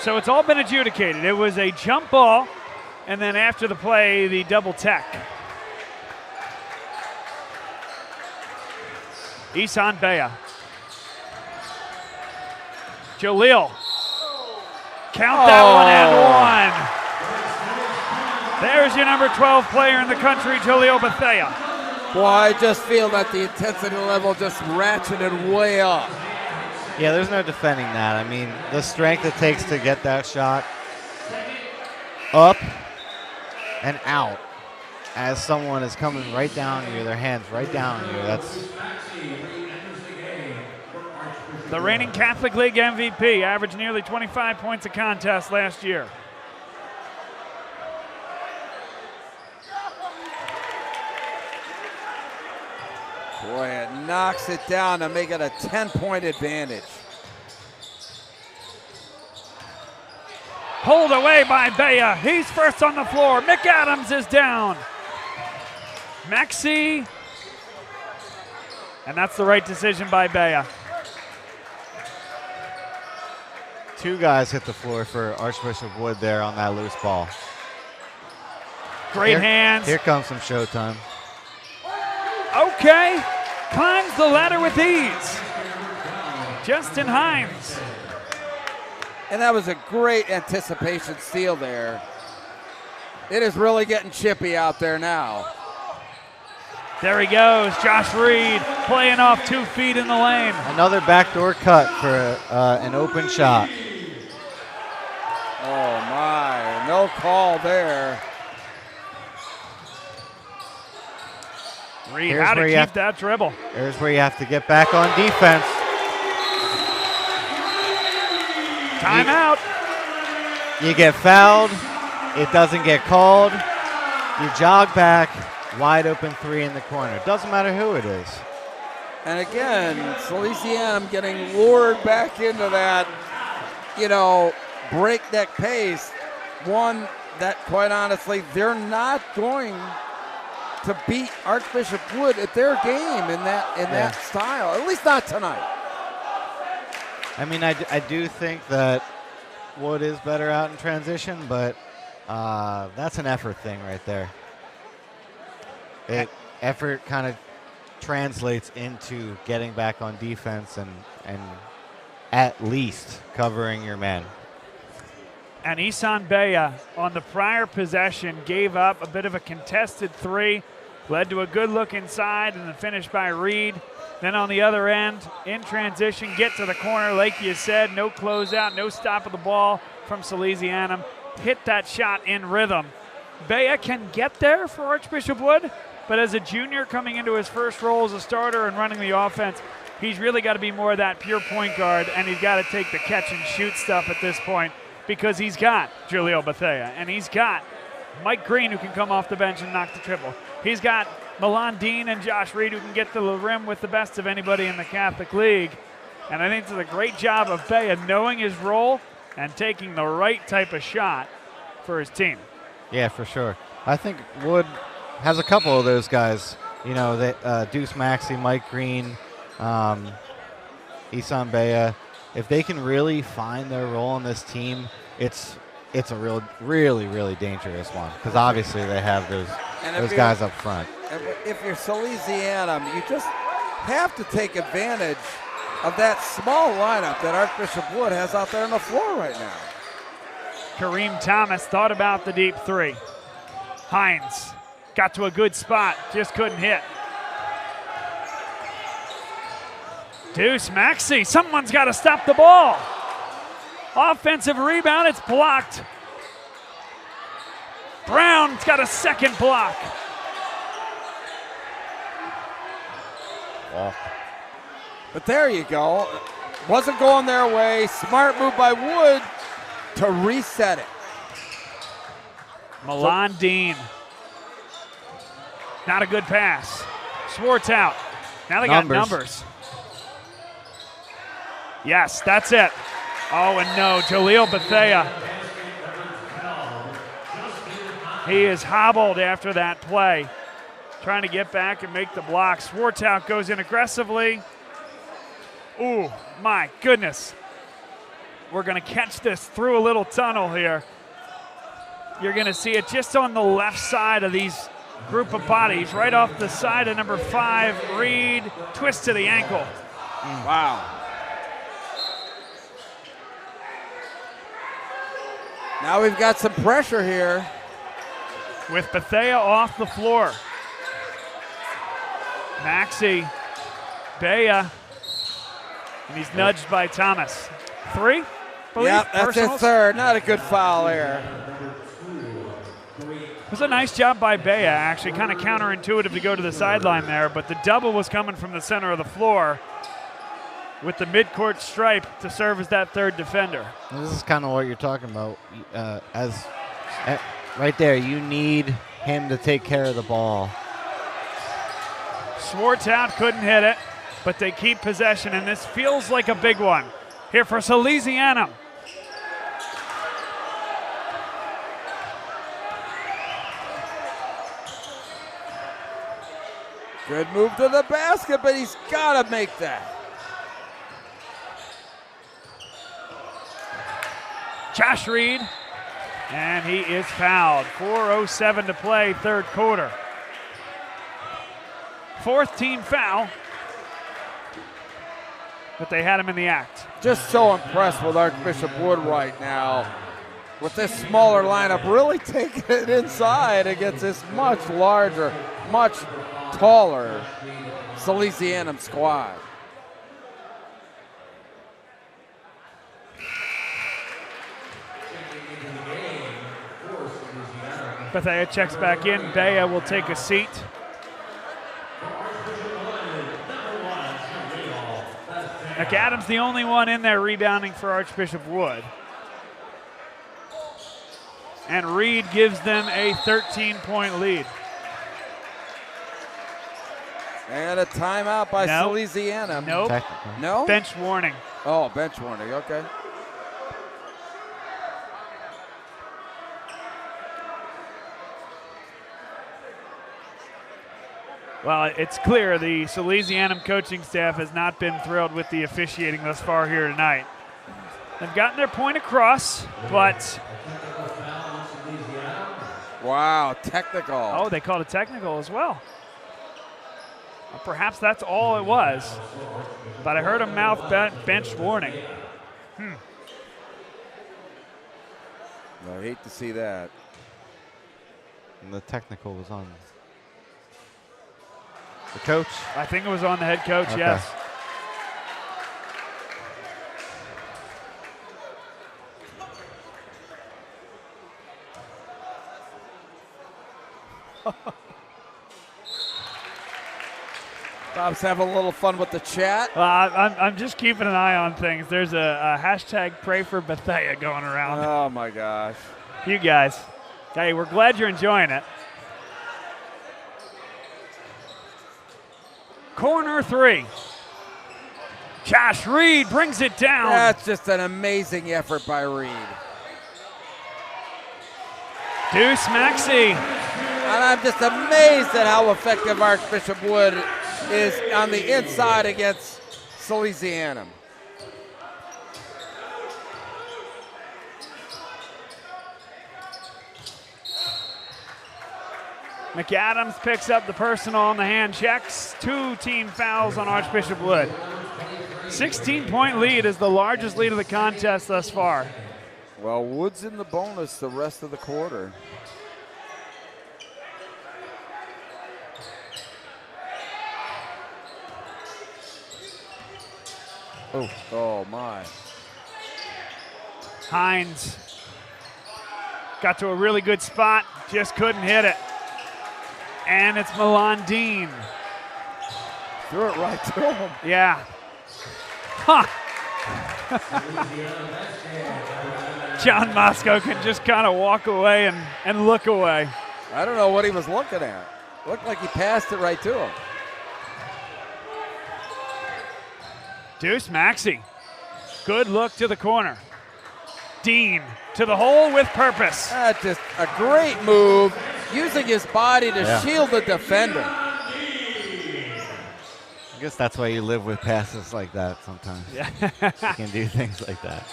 So it's all been adjudicated. It was a jump ball, and then after the play, the double tech. Isan Bea. Jaleel. Count that one and one. There's your number 12 player in the country, Jaleel Bethea. Boy, I just feel that the intensity level just ratcheted way up. Yeah, there's no defending that. I mean, the strength it takes to get that shot up and out as someone is coming right down on you, their hands right down on you. That's the reigning Catholic League MVP, averaged nearly 25 points a contest last year. Boy, it knocks it down to make it a 10-point advantage. Pulled away by Bea. He's first on the floor. McAdams is down. Maxey. And that's the right decision by Bea. two guys hit the floor for Archbishop Wood there on that loose ball. Great hands. Here comes some showtime. Okay. Climbs the ladder with ease. Justin Hines. And that was a great anticipation steal there. It is really getting chippy out there now. There he goes, Josh Reed playing off 2 feet in the lane. Another backdoor cut for an open shot. Oh my, no call there. Reed, how to keep that dribble. Here's where you have to get back on defense. Timeout. You get fouled. It doesn't get called. You jog back. Wide open three in the corner. Doesn't matter who it is. And again, Salesianum getting lured back into that, breakneck pace. One that, quite honestly, they're not going to beat Archbishop Wood at their game in that style. At least not tonight. I mean, I do think that Wood is better out in transition, but that's an effort thing right there. Effort kind of translates into getting back on defense and at least covering your man. And Isan Bea on the prior possession gave up a bit of a contested three, led to a good look inside and the finish by Reed. Then on the other end, in transition, get to the corner, like you said, no closeout, no stop of the ball from Salesianum. Hit that shot in rhythm. Bea can get there for Archbishop Wood, but as a junior coming into his first role as a starter and running the offense, he's really got to be more of that pure point guard, and he's got to take the catch and shoot stuff at this point because he's got Jaleel Bethea, and he's got Mike Green who can come off the bench and knock the triple. He's got Milan Dean and Josh Reed who can get to the rim with the best of anybody in the Catholic League. And I think it's a great job of Bea knowing his role and taking the right type of shot for his team. Yeah, for sure. I think Wood has a couple of those guys. Deuce Maxey, Mike Green, Isan Bea. If they can really find their role in this team, it's a really dangerous one because obviously they have those guys up front. And if you're Salesianum, you just have to take advantage of that small lineup that Archbishop Wood has out there on the floor right now. Kareem Thomas thought about the deep three. Hines got to a good spot, just couldn't hit. Deuce Maxey, someone's got to stop the ball. Offensive rebound, it's blocked. Brown's got a second block. Oh. But there you go. Wasn't going their way. Smart move by Wood to reset it. Milan Dean. Not a good pass. Schwartz out. Now they got numbers. Yes, that's it. Oh, and no, Jaleel Bethea. He is hobbled after that play. Trying to get back and make the block. Schwartz goes in aggressively. Ooh, my goodness. we're going to catch this through a little tunnel here. You're going to see it just on the left side of these group of bodies, right off the side of number 5, Reed, twist to the ankle. Wow. Now we've got some pressure here. With Bethea off the floor. Maxey, Bea, and he's nudged by Thomas. 3, believe? Yeah, that's personals? his third. Not a good foul there. It was a nice job by Bea, actually, kind of counterintuitive to go to the sideline there, but the double was coming from the center of the floor with the midcourt stripe to serve as that third defender. This is kind of what you're talking about. Right there, you need him to take care of the ball. Swartout couldn't hit it, but they keep possession, and this feels like a big one. Here for Salesianum. Good move to the basket, but he's got to make that. Josh Reed, and he is fouled. 4:07 to play, third quarter. 4th team foul, but they had him in the act. Just so impressed with Archbishop Wood right now. With this smaller lineup, really taking it inside against this much larger, much taller Salesianum squad. Bethea checks back in. Bea will take a seat. McAdams the only one in there rebounding for Archbishop Wood. And Reed gives them a 13-point lead. And a timeout by Nope. Salesianum. Nope. No? Bench warning. Oh, bench warning, okay. Well, it's clear the Salesianum coaching staff has not been thrilled with the officiating thus far here tonight. They've gotten their point across, but... Wow, technical. Oh, they called a technical as well. Well, perhaps that's all it was, but I heard a mouth bench warning. I hate to see that. And the technical was on the coach? I think it was on the head coach, Okay. yes. Bob's having a little fun with the chat. I'm just keeping an eye on things. There's a hashtag pray for Bethea going around. Oh, my gosh. You guys. Hey, we're glad you're enjoying it. Corner 3. Josh Reed brings it down. That's just an amazing effort by Reed. Deuce Maxey. And I'm just amazed at how effective Archbishop Wood is on the inside against Salesianum. McAdams picks up the personal on the hand checks. 2 team fouls on Archbishop Wood. 16-point lead is the largest lead of the contest thus far. Well, Wood's in the bonus the rest of the quarter. Oh my. Hines got to a really good spot, just couldn't hit it. And it's Milan Dean. Threw it right to him. Yeah. Huh. John Mosco can just kind of walk away and look away. I don't know what he was looking at. Looked like he passed it right to him. Deuce Maxey. Good look to the corner. Dean to the hole with purpose. That's just a great move, using his body to shield the defender. I guess that's why you live with passes like that sometimes. Yeah. You can do things like that.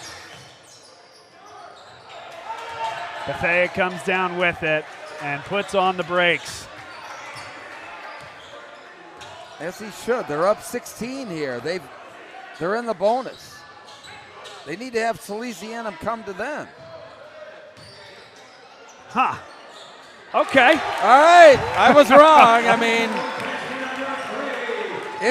Bethea comes down with it and puts on the brakes. As he should. They're up 16 here. They're in the bonus. They need to have Salesianum come to them. Huh. Okay. All right. I was wrong. I mean,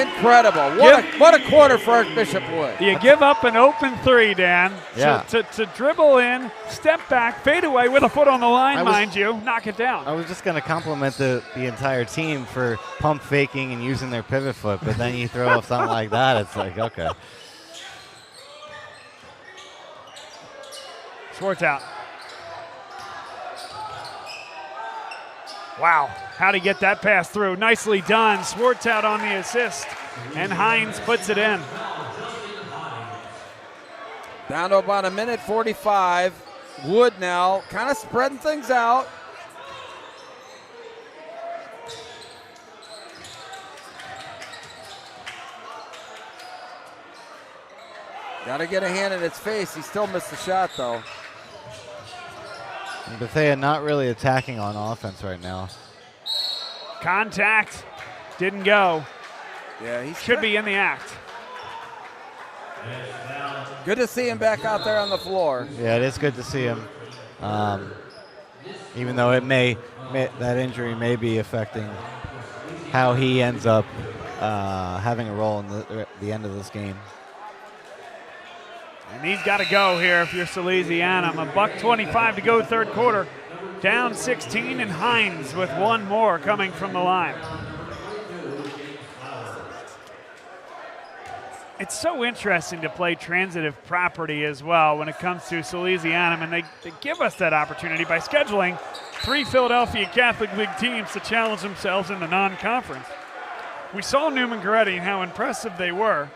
incredible. What a quarter for Archbishop Wood. You give up an open three, Dan, Yeah. to dribble in, step back, fade away with a foot on the line, mind you, knock it down. I was just going to compliment the entire team for pump faking and using their pivot foot, but then you throw up something like that, it's like, okay. Schwartz out. Wow, how'd he get that pass through? Nicely done. Schwartz out on the assist, and Hines puts it in. Down to about 1:45. Wood now kind of spreading things out. Got to get a hand in its face. He still missed the shot, though. And Bethea not really attacking on offense right now. Contact didn't go. Yeah, he should be in the act. Good to see him back out there on the floor. Yeah, it is good to see him. Even though that injury may be affecting how he ends up having a role in the end of this game. And he's got to go here if you're Salesianum. $1:25 to go, third quarter. Down 16, and Hines with one more coming from the line. It's so interesting to play transitive property as well when it comes to Salesianum, and they give us that opportunity by scheduling 3 Philadelphia Catholic League teams to challenge themselves in the non-conference. We saw Newman Goretti and how impressive they were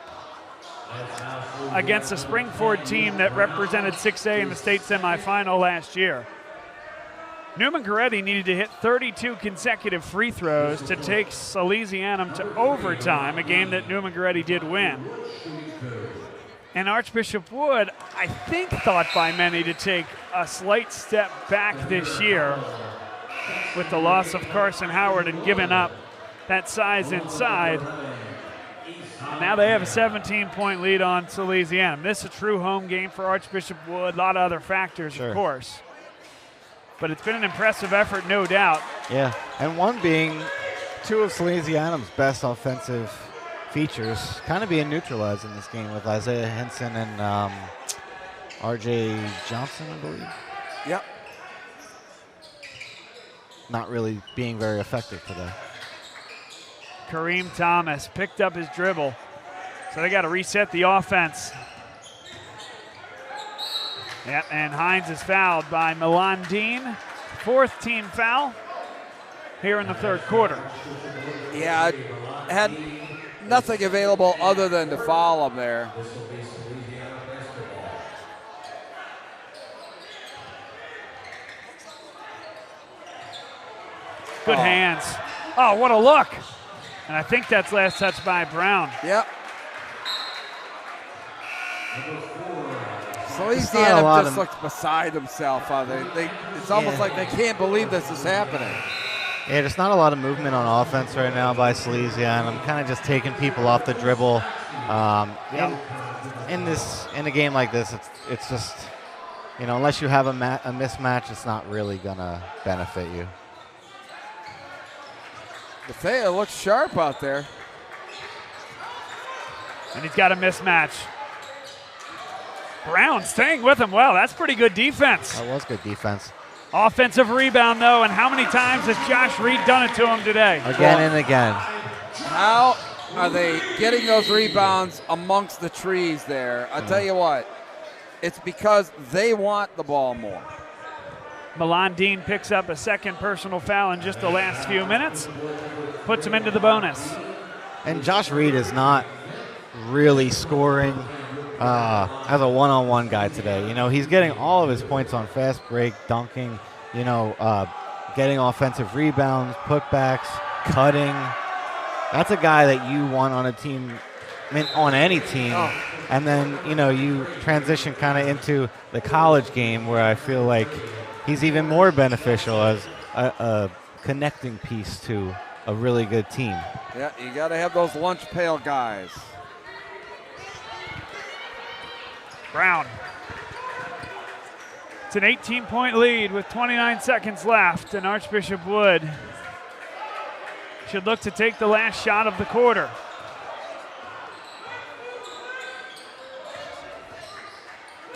against a Springford team that represented 6A in the state semifinal last year. Newman Goretti needed to hit 32 consecutive free throws to take Salesianum to overtime, a game that Newman Goretti did win. And Archbishop Wood, I think, thought by many to take a slight step back this year with the loss of Carson Howard and giving up that size inside. Now they have a 17-point lead on Salesianum. This is a true home game for Archbishop Wood. A lot of other factors, of course. But it's been an impressive effort, no doubt. Yeah, and one being 2 of Salesianum's best offensive features kind of being neutralized in this game with Isaiah Henson and R.J. Johnson, I believe. Yep. Not really being very effective today. Kareem Thomas picked up his dribble. So they got to reset the offense. Yep, and Hines is fouled by Milan Dean. 4th team foul here in the third quarter. Yeah, had nothing available other than to foul him there. Good hands. Oh, what a look. And I think that's last touch by Brown. Yep. Salesianum just looks beside himself. It's almost like they can't believe this is happening. Yeah, there's not a lot of movement on offense right now by Salesianum. Kind of just taking people off the dribble. In a game like this, it's just, unless you have a mismatch, it's not really gonna benefit you. Bethea looks sharp out there. And he's got a mismatch. Brown staying with him well. That's pretty good defense. That was good defense. Offensive rebound, though, and how many times has Josh Reed done it to him today? Again and again. How are they getting those rebounds amongst the trees there? I'll tell you what, it's because they want the ball more. Milan Dean picks up a second personal foul in just the last few minutes, puts him into the bonus. And Josh Reed is not really scoring as a one-on-one guy today. He's getting all of his points on fast break, dunking, getting offensive rebounds, putbacks, cutting. That's a guy that you want on a team, on any team. Oh. And then, you transition kind of into the college game where I feel like he's even more beneficial as a connecting piece to a really good team. Yeah, you got to have those lunch pail guys. Brown. It's an 18-point lead with 29 seconds left, and Archbishop Wood should look to take the last shot of the quarter.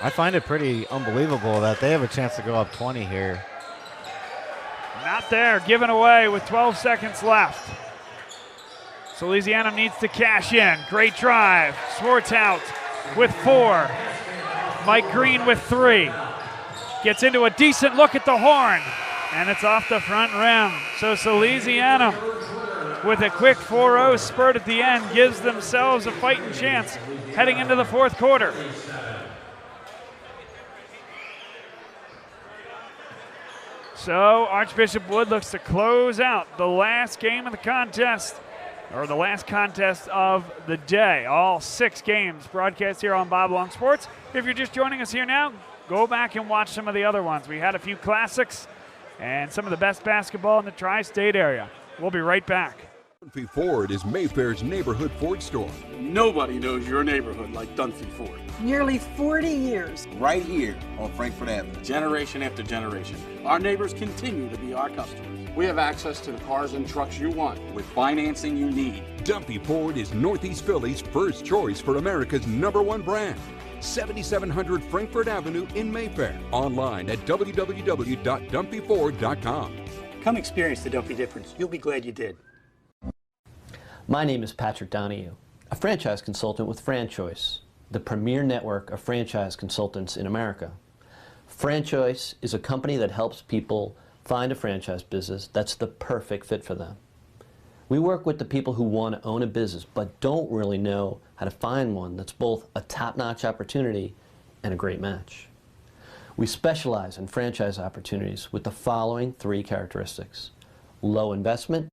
I find it pretty unbelievable that they have a chance to go up 20 here. Not there, given away with 12 seconds left. Salesianum needs to cash in. Great drive. Swartz out with 4. Mike Green with 3. Gets into a decent look at the horn, and it's off the front rim. So Salesianum, with a quick 4-0 spurt at the end, gives themselves a fighting chance heading into the fourth quarter. So Archbishop Wood looks to close out the last game of the contest, or the last contest of the day. All 6 games broadcast here on Bob Long Sports. If you're just joining us here now, go back and watch some of the other ones. We had a few classics and some of the best basketball in the tri-state area. We'll be right back. Dunphy Ford is Mayfair's neighborhood Ford store. Nobody knows your neighborhood like Dunphy Ford. Nearly 40 years. Right here on Frankfurt Avenue. Generation after generation. Our neighbors continue to be our customers. We have access to the cars and trucks you want with financing you need. Dunphy Ford is Northeast Philly's first choice for America's #1 brand. 7700 Frankfurt Avenue in Mayfair. Online at www.dunphyford.com. Come experience the Dunphy difference. You'll be glad you did. My name is Patrick Donahue, a franchise consultant with FranChoice, the premier network of franchise consultants in America. FranChoice is a company that helps people find a franchise business that's the perfect fit for them. We work with the people who want to own a business but don't really know how to find one that's both a top-notch opportunity and a great match. We specialize in franchise opportunities with the following 3 characteristics: low investment,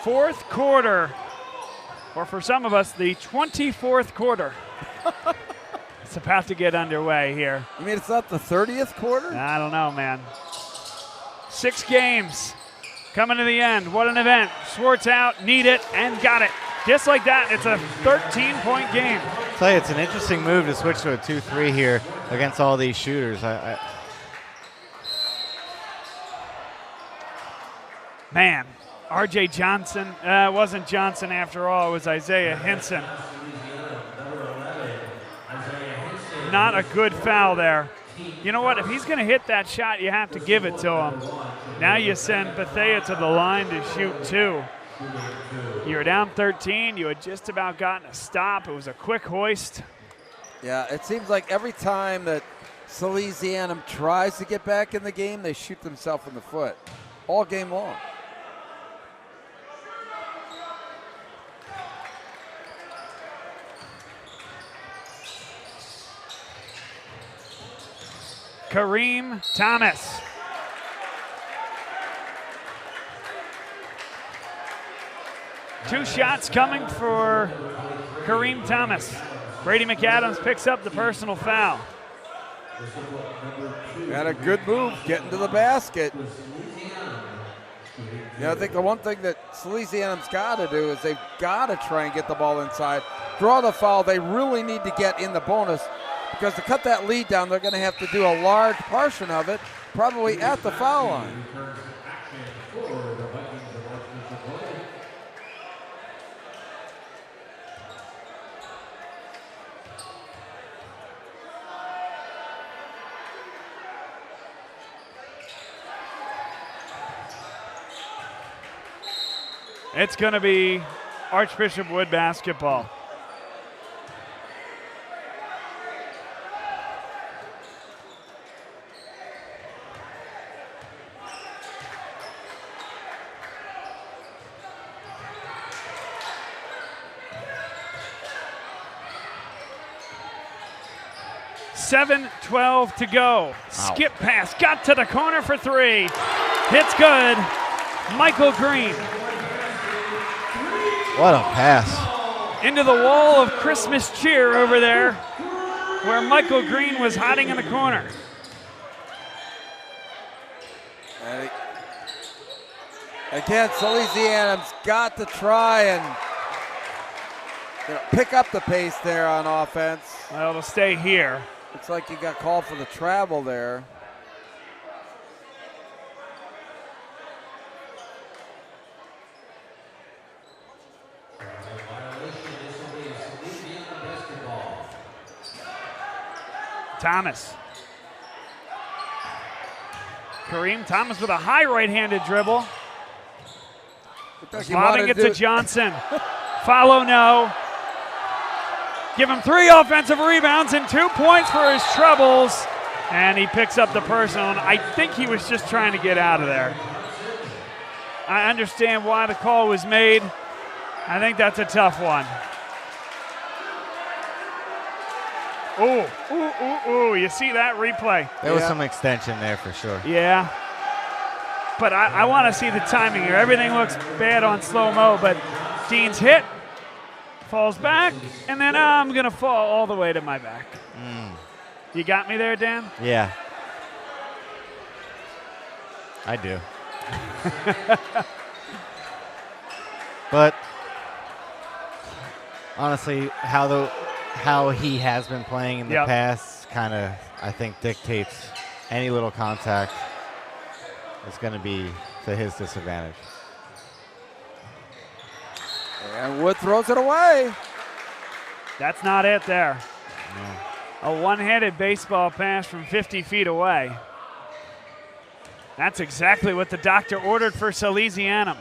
Fourth quarter, or for some of us, the 24th quarter. It's about to get underway here. You mean it's not the 30th quarter? I don't know, man. 6 games coming to the end. What an event. Swartz out, need it, and got it. Just like that, it's a 13-point game. I'll tell you, it's an interesting move to switch to a 2-3 here against all these shooters. Man, R.J. Johnson, it wasn't Johnson after all, it was Isaiah Hinson. Not a good foul there. You know what, if he's gonna hit that shot, you have to give it to him. Now you send Bethea to the line to shoot 2. You were down 13, you had just about gotten a stop. It was a quick hoist. Yeah, it seems like every time that Salesianum tries to get back in the game, they shoot themselves in the foot all game long. Kareem Thomas. Two shots coming for Kareem Thomas. Brady McAdams picks up the personal foul. Got a good move, getting to the basket. Yeah, I think the one thing that Salesianum's got to do is they've got to try and get the ball inside. Draw the foul. They really need to get in the bonus, because to cut that lead down, they're going to have to do a large portion of it, probably at the foul line. It's going to be Archbishop Wood basketball. .7:12 to go. Skip pass, got to the corner for 3. Hits good. Michael Green. What a pass. Into the wall of Christmas cheer over there where Michael Green was hiding in the corner. And again, Salesianum's got to try and pick up the pace there on offense. Well, it'll stay here. Looks like he got called for the travel there. Thomas. Kareem Thomas with a high right-handed dribble. Lobbing it to Johnson. Follow no. Give him 3 offensive rebounds and 2 points for his troubles. And he picks up the personal. And I think he was just trying to get out of there. I understand why the call was made. I think that's a tough one. Ooh, ooh, ooh, ooh. You see that replay? There was some extension there for sure. Yeah. But I want to see the timing here. Everything looks bad on slow-mo, but Dean's hit, falls back, and then I'm going to fall all the way to my back. You got me there, Dan? Yeah. I do. But honestly, how he has been playing in the past kind of, I think, dictates any little contact is going to be to his disadvantage. And Wood throws it away. That's not it there. No. A one-handed baseball pass from 50 feet away. That's exactly what the doctor ordered for Salesianum.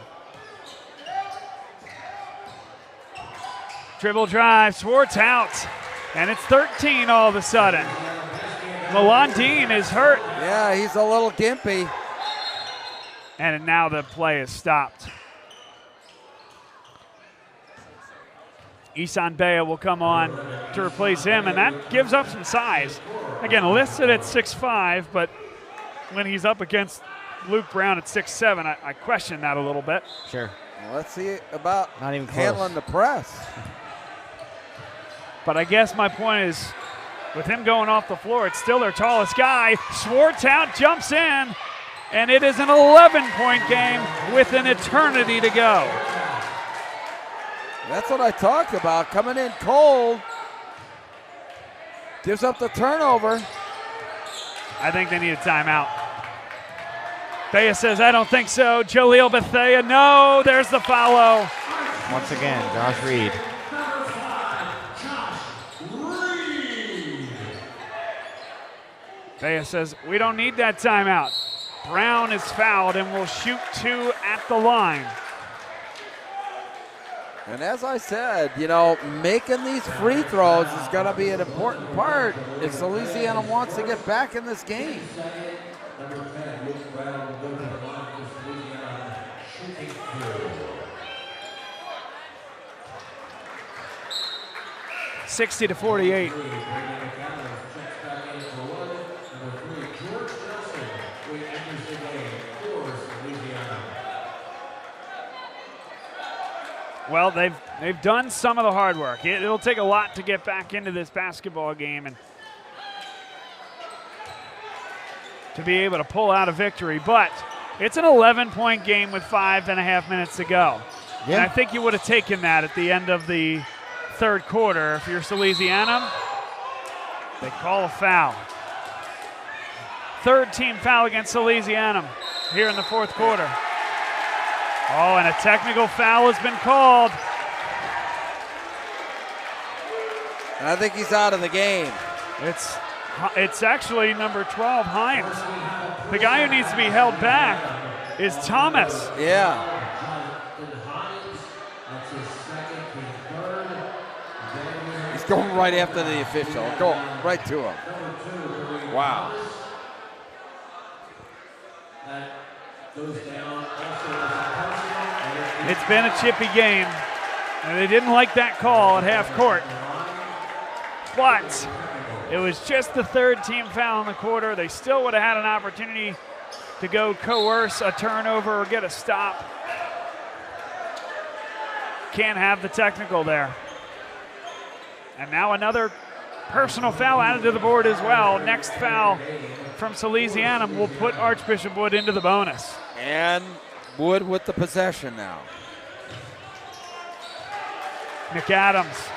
Dribble drive, Schwartz out, and it's 13 all of a sudden. Milan Dean is hurt. Yeah, he's a little gimpy. And now the play is stopped. Isan Bea will come on to replace him, and that gives up some size. Again, listed at 6'5", but when he's up against Luke Brown at 6'7", I question that a little bit. Sure. Well, let's see about not even handling the press. But I guess my point is, with him going off the floor, it's still their tallest guy. Schwartz out, jumps in, and it is an 11-point game with an eternity to go. That's what I talked about, coming in cold. Gives up the turnover. I think they need a timeout. Bea says, I don't think so. Jaleel Bethea, no, there's the follow. Once again, Josh Reed. Bea says, we don't need that timeout. Brown is fouled and will shoot 2 at the line. And as I said, you know, making these free throws is going to be an important part if Salesianum wants to get back in this game. 60-48. Well, they've done some of the hard work. It'll take a lot to get back into this basketball game and to be able to pull out a victory. But it's an 11-point game with 5.5 minutes to go. Yeah. And I think you would have taken that at the end of the third quarter. If you're Salesianum, they call a foul. Third team foul against Salesianum here in the fourth quarter. Oh, and a technical foul has been called. And I think he's out of the game. It's actually number 12, Hines. The guy who needs to be held back is Thomas. Yeah. He's going right after the official. Go right to him. Wow. It's been a chippy game, and they didn't like that call at half court. But it was just the third team foul in the quarter. They still would have had an opportunity to go coerce a turnover or get a stop. Can't have the technical there. And now another personal foul added to the board as well. Next foul from Salesianum will put Archbishop Wood into the bonus. And Wood with the possession now. McAdams.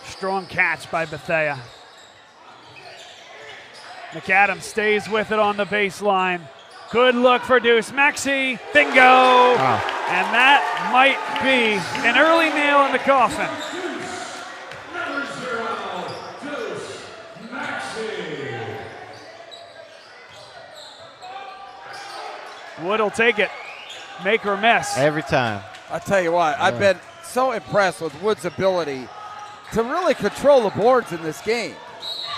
Strong catch by Bethea. McAdams stays with it on the baseline. Good look for Deuce Maxey. Bingo! Oh. And that might be an early nail in the coffin. Wood will take it. Make or miss. Every time. I tell you what, I've been so impressed with Wood's ability to really control the boards in this game.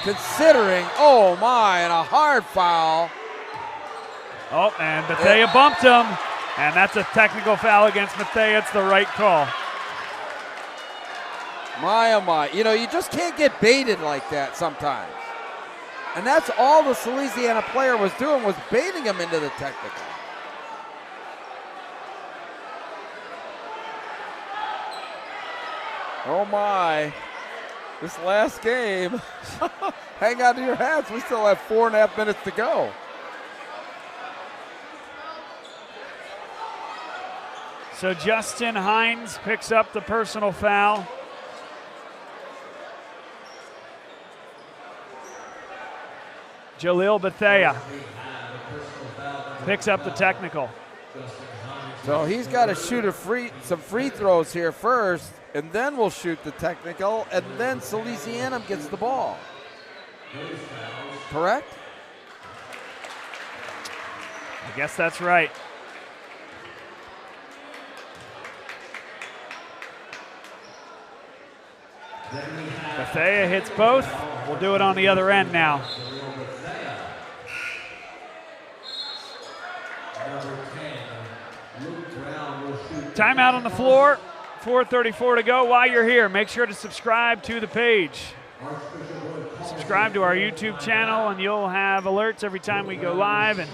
Considering, oh my, and a hard foul. Oh, and Bethea bumped him. And that's a technical foul against Bethea. It's the right call. My, oh my. You know, you just can't get baited like that sometimes. And that's all the Salesiana player was doing, was baiting him into the technical. Oh my. This last game. Hang on to your hats. We still have 4.5 minutes to go. So Justin Hines picks up the personal foul. Jalil Bethea picks up the technical. So he's got to shoot some free throws here first, and then we'll shoot the technical, and then Salesianum gets the ball. Correct? I guess that's right. Bethea hits both. We'll do it on the other end now. Timeout on the floor. 4:34 to go. While you're here, make sure to subscribe to the page. Subscribe to our YouTube channel, and you'll have alerts every time we go live. And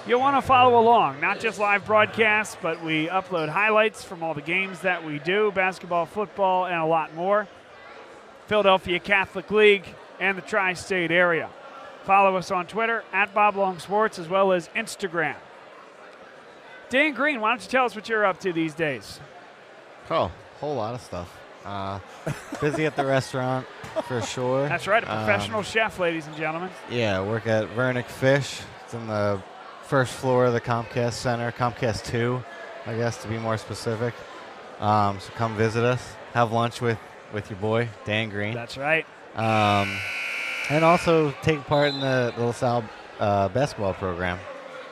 you'll want to follow along, not just live broadcasts, but we upload highlights from all the games that we do, basketball, football, and a lot more. Philadelphia Catholic League and the tri-state area. Follow us on Twitter at Bob Long Sports, as well as Instagram. Dan Green, why don't you tell us what you're up to these days? Oh, whole lot of stuff. Busy at the restaurant, for sure. That's right, a professional chef, ladies and gentlemen. Yeah, work at Vernick Fish. It's in the first floor of the Comcast Center, Comcast 2, I guess, to be more specific. So come visit us. Have lunch with your boy, Dan Green. That's right. And also take part in the LaSalle basketball program,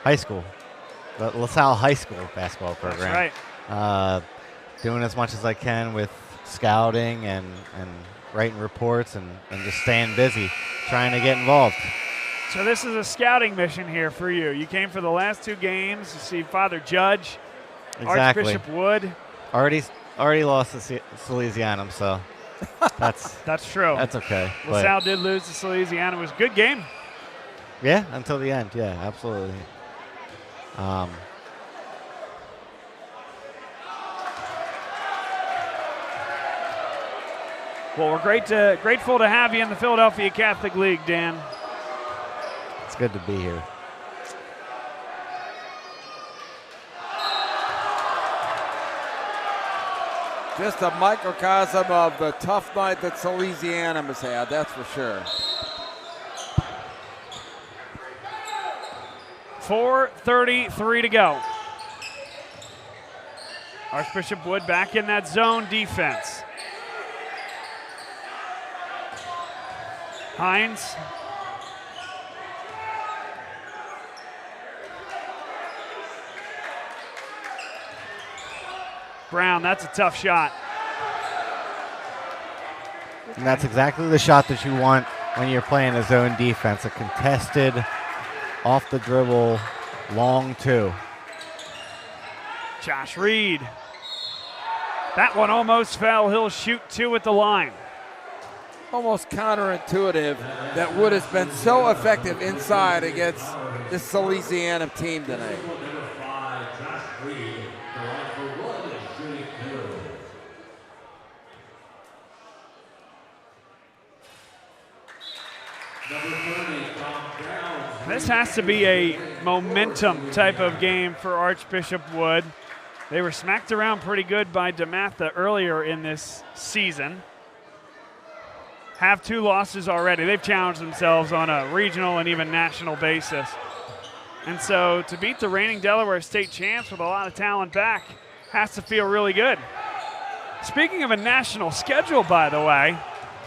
high school. The LaSalle High School basketball program. That's right. Doing as much as I can with scouting and writing reports and just staying busy, trying to get involved. So this is a scouting mission here for you. You came for the last 2 games to see Father Judge, Exactly. Archbishop Wood. Already lost to Salesianum, so that's true. That's okay. LaSalle did lose to Salesianum. It was a good game. Yeah, until the end. Yeah, absolutely. Well, we're grateful to have you in the Philadelphia Catholic League, Dan. It's good to be here. Just a microcosm of the tough night that Salesianum has had, that's for sure. 4:33 to go. Archbishop Wood back in that zone defense. Hines. Brown, that's a tough shot. And that's exactly the shot that you want when you're playing a zone defense, a contested, off the dribble, long 2. Josh Reed. That one almost fell. He'll shoot 2 at the line. Almost counterintuitive that Wood has been so effective inside against this Salesianum team tonight. This has to be a momentum type of game for Archbishop Wood. They were smacked around pretty good by DeMatha earlier in this season. Have 2 losses already. They've challenged themselves on a regional and even national basis. And so to beat the reigning Delaware State champs with a lot of talent back has to feel really good. Speaking of a national schedule, by the way,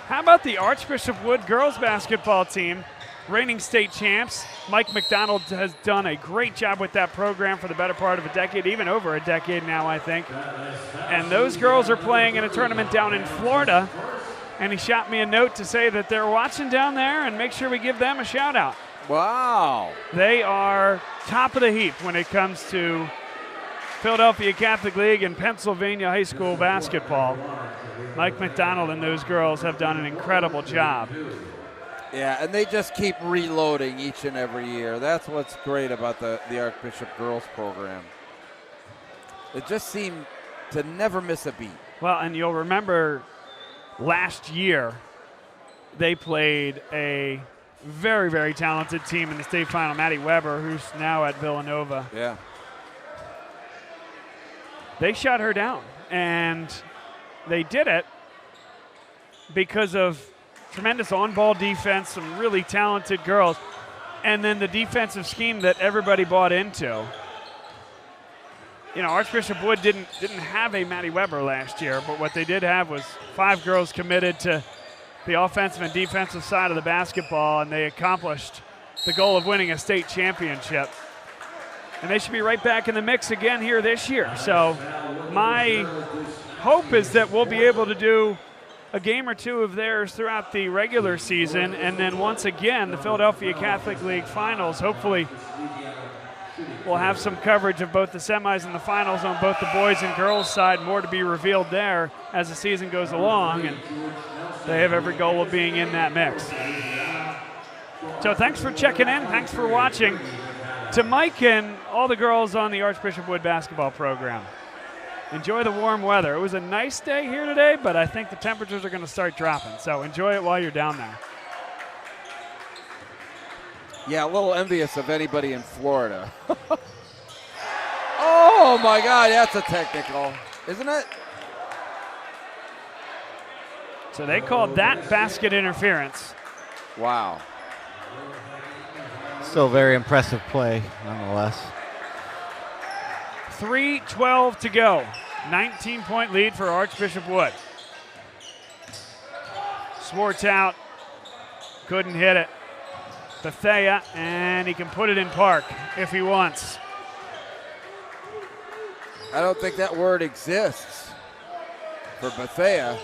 how about the Archbishop Wood girls basketball team, reigning state champs? Mike McDonald has done a great job with that program for the better part of a decade, even over a decade now, I think. And those girls are playing in a tournament down in Florida. And he shot me a note to say that they're watching down there and make sure we give them a shout out. Wow. They are top of the heap when it comes to Philadelphia Catholic League and Pennsylvania high school basketball. Mike McDonald and those girls have done an incredible job. Yeah, and they just keep reloading each and every year. That's what's great about the Archbishop girls program. It just seemed to never miss a beat. Well, and you'll remember last year they played a very, very talented team in the state final, Maddie Weber, who's now at Villanova. Yeah. They shut her down, and they did it because of tremendous on-ball defense, some really talented girls, and then the defensive scheme that everybody bought into. You know, Archbishop Wood didn't have a Maddie Weber last year, but what they did have was 5 girls committed to the offensive and defensive side of the basketball, and they accomplished the goal of winning a state championship. And they should be right back in the mix again here this year. So my hope is that we'll be able to do a game or 2 of theirs throughout the regular season, and then once again, the Philadelphia Catholic League finals. Hopefully we'll have some coverage of both the semis and the finals on both the boys and girls side. More to be revealed there as the season goes along, and they have every goal of being in that mix. So thanks for checking in. Thanks for watching. To Mike and all the girls on the Archbishop Wood basketball program, enjoy the warm weather. It was a nice day here today, but I think the temperatures are going to start dropping, so enjoy it while you're down there. Yeah, a little envious of anybody in Florida. Oh, my God, that's a technical, isn't it? So they called that basket interference. Wow. Still very impressive play, nonetheless. 3:12 to go. 19-point lead for Archbishop Wood. Swartz out. Couldn't hit it. Bethea, and he can put it in park if he wants. I don't think that word exists for Bethea.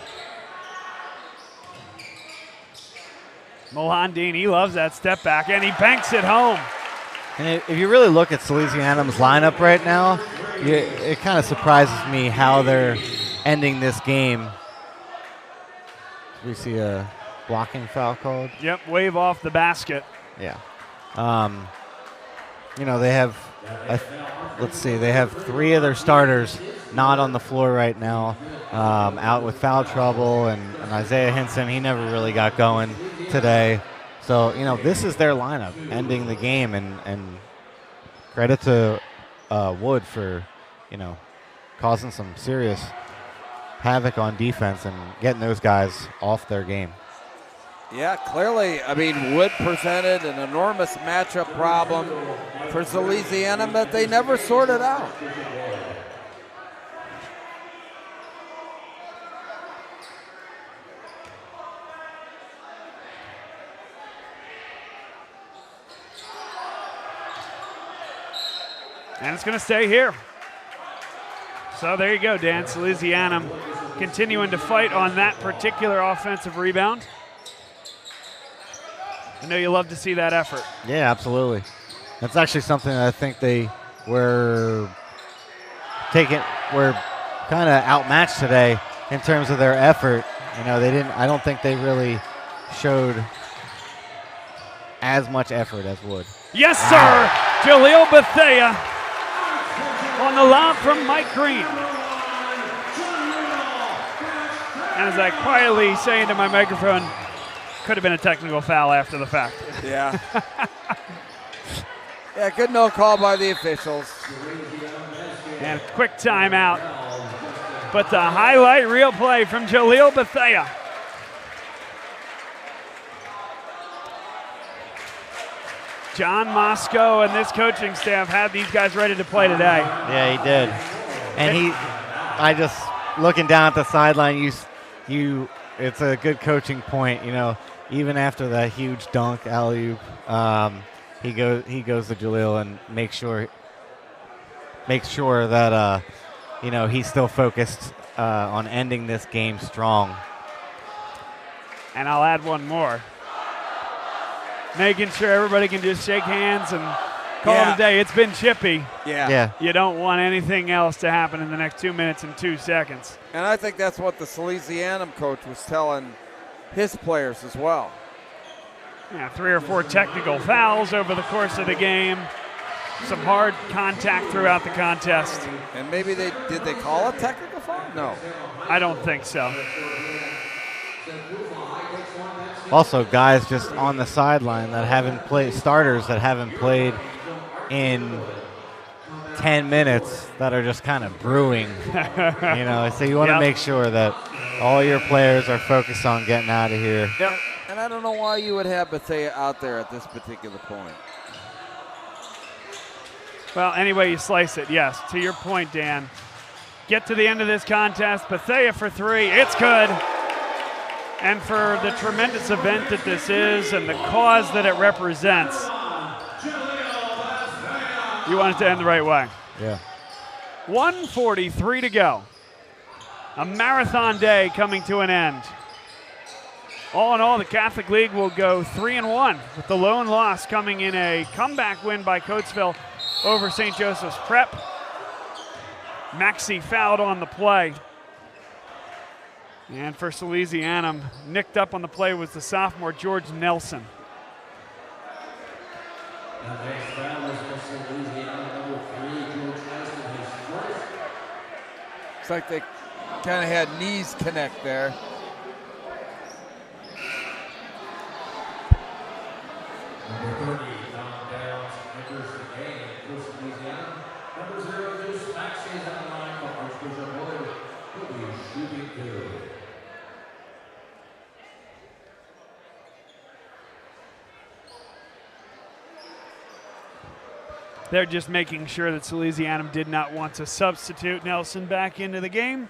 Mohandine, he loves that step back, and he banks it home. And if you really look at Salesianum's lineup right now, it kind of surprises me how they're ending this game. We see a blocking foul called. Yep, wave off the basket. Yeah. You know, they have, let's see, they have 3 of their starters not on the floor right now, out with foul trouble, and Isaiah Hinson, he never really got going today. So, you know, this is their lineup ending the game, and credit to Wood for, you know, causing some serious havoc on defense and getting those guys off their game. Yeah, clearly, I mean, Wood presented an enormous matchup problem for Salesianum that they never sorted out. And it's going to stay here. So there you go, Dan. Salesianum continuing to fight on that particular offensive rebound. I know you love to see that effort. Yeah, absolutely. That's actually something that I think they were kind of outmatched today in terms of their effort. You know, they didn't. I don't think they really showed as much effort as Wood. Yes, sir. Jaleel Bethea on the lob from Mike Green. As I quietly say into my microphone, could have been a technical foul after the fact. Yeah. Yeah, good no call by the officials. And a quick timeout. But the highlight reel play from Jaleel Bethea. John Mosco and this coaching staff had these guys ready to play today. Yeah, he did. And I just looking down at the sideline, it's a good coaching point. You know, even after that huge dunk alley-oop, he goes to Jaleel and makes sure that you know, he's still focused on ending this game strong. And I'll add one more. Making sure everybody can just shake hands and call it a day. It's been chippy. Yeah. You don't want anything else to happen in the next 2 minutes and 2 seconds. And I think that's what the Salesianum coach was telling his players as well. Yeah, 3 or 4 technical fouls over the course of the game. Some hard contact throughout the contest. And maybe did they call a technical foul? No. I don't think so. Also, guys just on the sideline that haven't played, starters that haven't played in 10 minutes that are just kind of brewing. You know, so you want to make sure that all your players are focused on getting out of here. Yep. And I don't know why you would have Bethea out there at this particular point. Well, anyway you slice it, yes. To your point, Dan. Get to the end of this contest. Bethea for 3. It's good. And for the tremendous event that this is and the cause that it represents, you want it to end the right way. Yeah. 1:43 to go. A marathon day coming to an end. All in all, the Catholic League will go 3-1 with the lone loss coming in a comeback win by Coatesville over St. Joseph's Prep. Maxey fouled on the play. And for Salesianum, nicked up on the play was the sophomore George Nelson. Looks like they kind of had knees connect there. Number 30, Don Downs, enters the game for Salesianum. Number 0, Deuce Maxey is on the line for Archbishop Wood. He'll be shooting 2. They're just making sure that Salesianum did not want to substitute Nelson back into the game.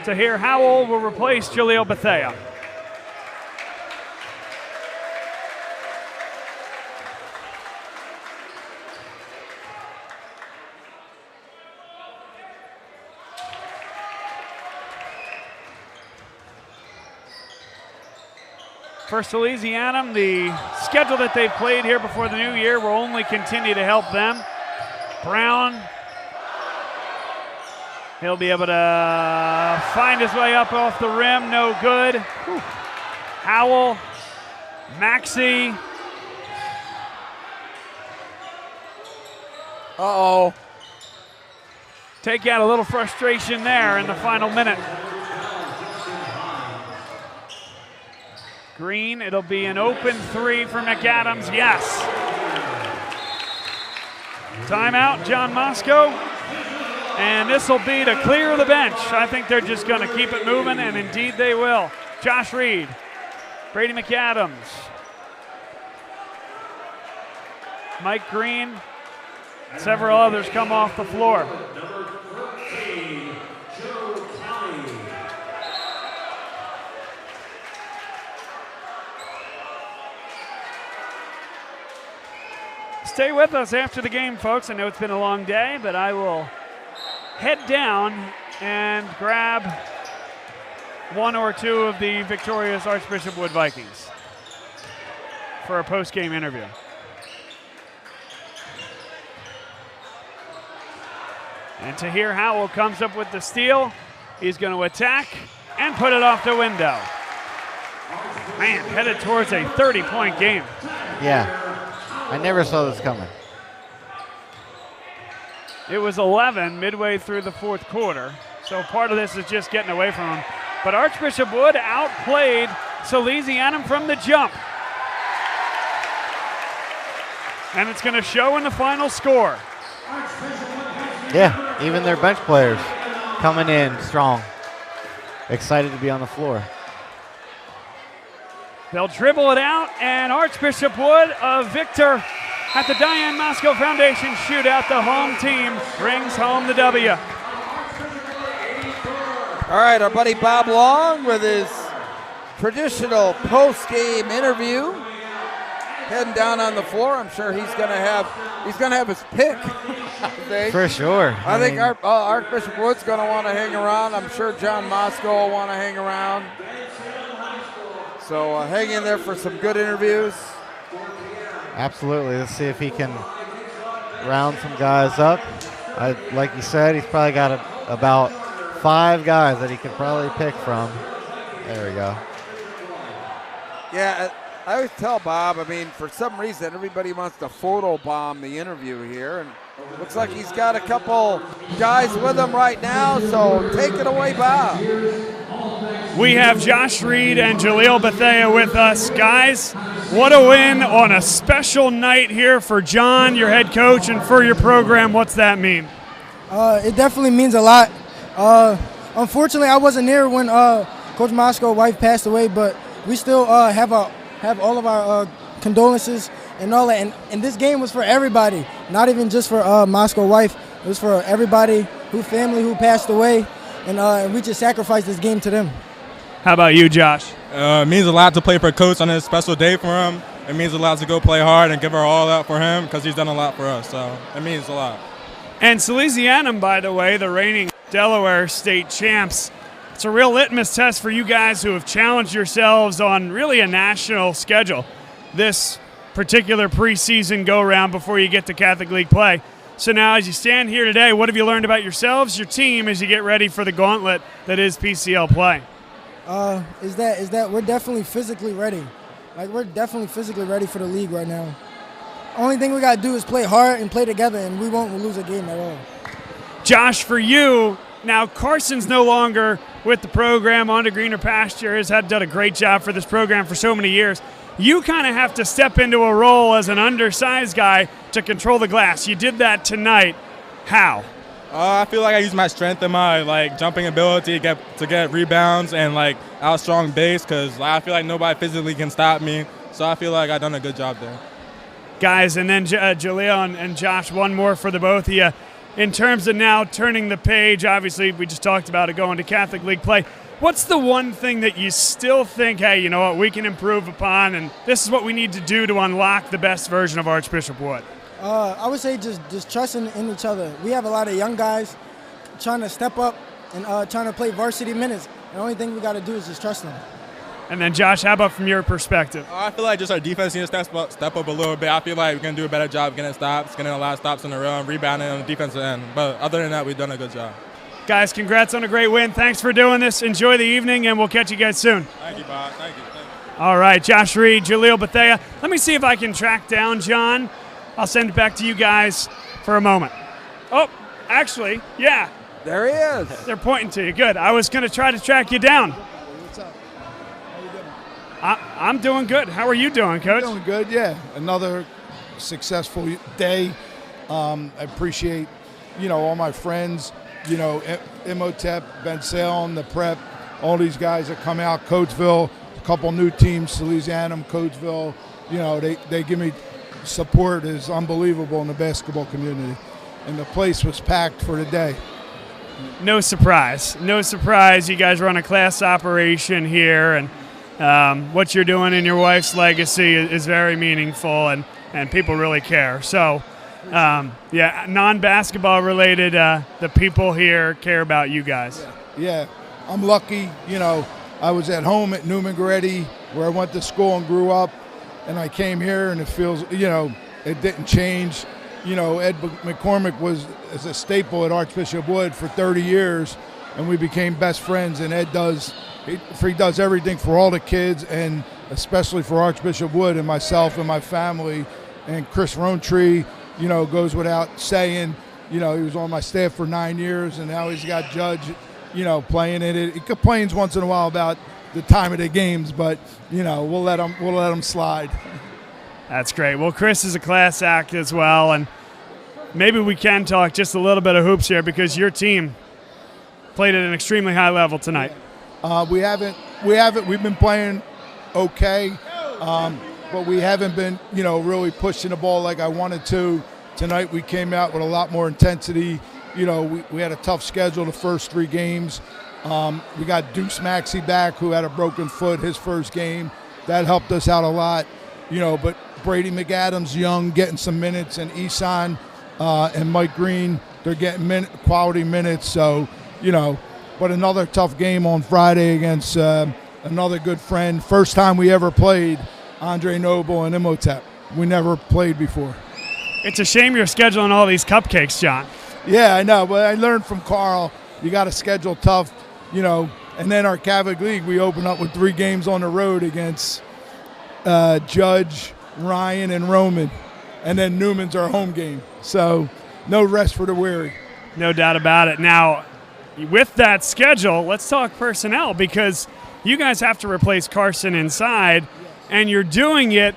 Tahir Howell will replace Jaleel Bethea. For Salesianum, the schedule that they've played here before the new year will only continue to help them. Brown, he'll be able to find his way up off the rim, no good. Whew. Howell, Maxey. Uh-oh. Take out a little frustration there in the final minute. Green, it'll be an open 3 for McAdams, yes. Timeout, John Mosco. And this will be to clear the bench. I think they're just going to keep it moving, and indeed they will. Josh Reed, Brady McAdams, Mike Green, several others come off the floor. Stay with us after the game, folks. I know it's been a long day, but I will head down and grab one or two of the victorious Archbishop Wood Vikings. for a post-game interview. And Tahir Howell comes up with the steal. He's going to attack and put it off the window. Man, headed towards a 30-point game. Yeah, I never saw this coming. It was 11 midway through the fourth quarter, so part of this is just getting away from him. But Archbishop Wood outplayed Salesianum from the jump. And it's going to show in the final score. Yeah, even their bench players coming in strong. Excited to be on the floor. They'll dribble it out, and Archbishop Wood, a victor at the Diane Mosco Foundation Shootout. The home team brings home the W. All right, our buddy Bob Long with his traditional post-game interview, heading down on the floor. I'm sure he's gonna have his pick. I think. For sure. I think Archbishop Wood's gonna want to hang around. I'm sure John Mosco will want to hang around. So hang in there for some good interviews. Absolutely. Let's see if he can round some guys up. Like you said, he's probably got about 5 guys that he can probably pick from. There we go. Yeah, I always tell Bob, I mean, for some reason, everybody wants to photobomb the interview here. And looks like he's got a couple guys with him right now, so take it away, Bob. We have Josh Reed and Jaleel Bethea with us. Guys, what a win on a special night here for John, your head coach, and for your program. What's that mean? It definitely means a lot. Unfortunately, I wasn't there when Coach Mosco's wife passed away, but we still have all of our condolences and all that. And this game was for everybody, not even just for Mosco's wife. It was for everybody, family who passed away, and we just sacrificed this game to them. How about you, Josh? It means a lot to play for Coach on this special day for him. It means a lot to go play hard and give our all out for him because he's done a lot for us. So it means a lot. And Salesianum, by the way, the reigning Delaware State champs. It's a real litmus test for you guys who have challenged yourselves on really a national schedule this particular preseason go-round before you get to Catholic League play. So now as you stand here today, what have you learned about yourselves, your team, as you get ready for the gauntlet that is PCL play? Is that we're definitely physically ready. Like, we're definitely physically ready for the league right now. Only thing we got to do is play hard and play together, and we won't lose a game at all. Josh, for you, now Carson's no longer with the program, on to greener pasture, has done a great job for this program for so many years. You kind of have to step into a role as an undersized guy to control the glass. You did that tonight. How? I feel like I use my strength and my jumping ability to get rebounds and out strong base because I feel like nobody physically can stop me. So I feel like I've done a good job there. Guys, and then Jaleel and Josh, one more for the both of you. In terms of now turning the page, obviously we just talked about it going to Catholic League play. What's the one thing that you still think, hey, you know what, we can improve upon, and this is what we need to do to unlock the best version of Archbishop Wood? I would say just trusting in each other. We have a lot of young guys trying to step up and trying to play varsity minutes. The only thing we got to do is just trust them. And then, Josh, how about from your perspective? I feel like just our defense needs to step up a little bit. I feel like we're going to do a better job getting stops, getting a lot of stops in the row, and rebounding on the defensive end. But other than that, we've done a good job. Guys, congrats on a great win. Thanks for doing this. Enjoy the evening, and we'll catch you guys soon. Thank you, Bob. Thank you. All right, Josh Reed, Jaleel Bethea. Let me see if I can track down John. I'll send it back to you guys for a moment. Oh, actually, yeah. There he is. They're pointing to you. Good. I was going to try to track you down. What's up? How you doing? I'm doing good. How are you doing, Coach? Doing good, yeah. Another successful day. I appreciate, all my friends, Imhotep, Ben Salem, the Prep, all these guys that come out, Coatesville, a couple new teams, Salesianum, Coatesville, they give me support is unbelievable in the basketball community. And the place was packed for the day. No surprise. No surprise. You guys run a class operation here, and what you're doing in your wife's legacy is very meaningful, and people really care. So, non-basketball related, the people here care about you guys. Yeah. I'm lucky. I was at home at Newman Goretti, where I went to school and grew up. and I came here, and it feels, it didn't change. Ed McCormick is a staple at Archbishop Wood for 30 years, and we became best friends. And Ed does everything for all the kids, and especially for Archbishop Wood and myself and my family. And Chris Rowntree, goes without saying. He was on my staff for 9 years, and now he's got Judge, playing in it. He complains once in a while about the time of the games, but we'll let him slide. That's great. Well, Chris is a class act as well, and maybe we can talk just a little bit of hoops here because your team played at an extremely high level tonight. We haven't. We've been playing okay, but we haven't been, really pushing the ball like I wanted to. Tonight we came out with a lot more intensity. We had a tough schedule the first 3 games. We got Deuce Maxey back, who had a broken foot his first game. That helped us out a lot. But Brady McAdams, young, getting some minutes, and Isan and Mike Green, they're getting quality minutes. So, but another tough game on Friday against another good friend. First time we ever played, Andre Noble and Imhotep. We never played before. It's a shame you're scheduling all these cupcakes, John. Yeah, I know, but I learned from Carl, you got to schedule tough, and then our Catholic League, we open up with 3 games on the road against Judge, Ryan, and Roman, and then Newman's our home game. So no rest for the weary. No doubt about it. Now, with that schedule, let's talk personnel because you guys have to replace Carson inside, and you're doing it.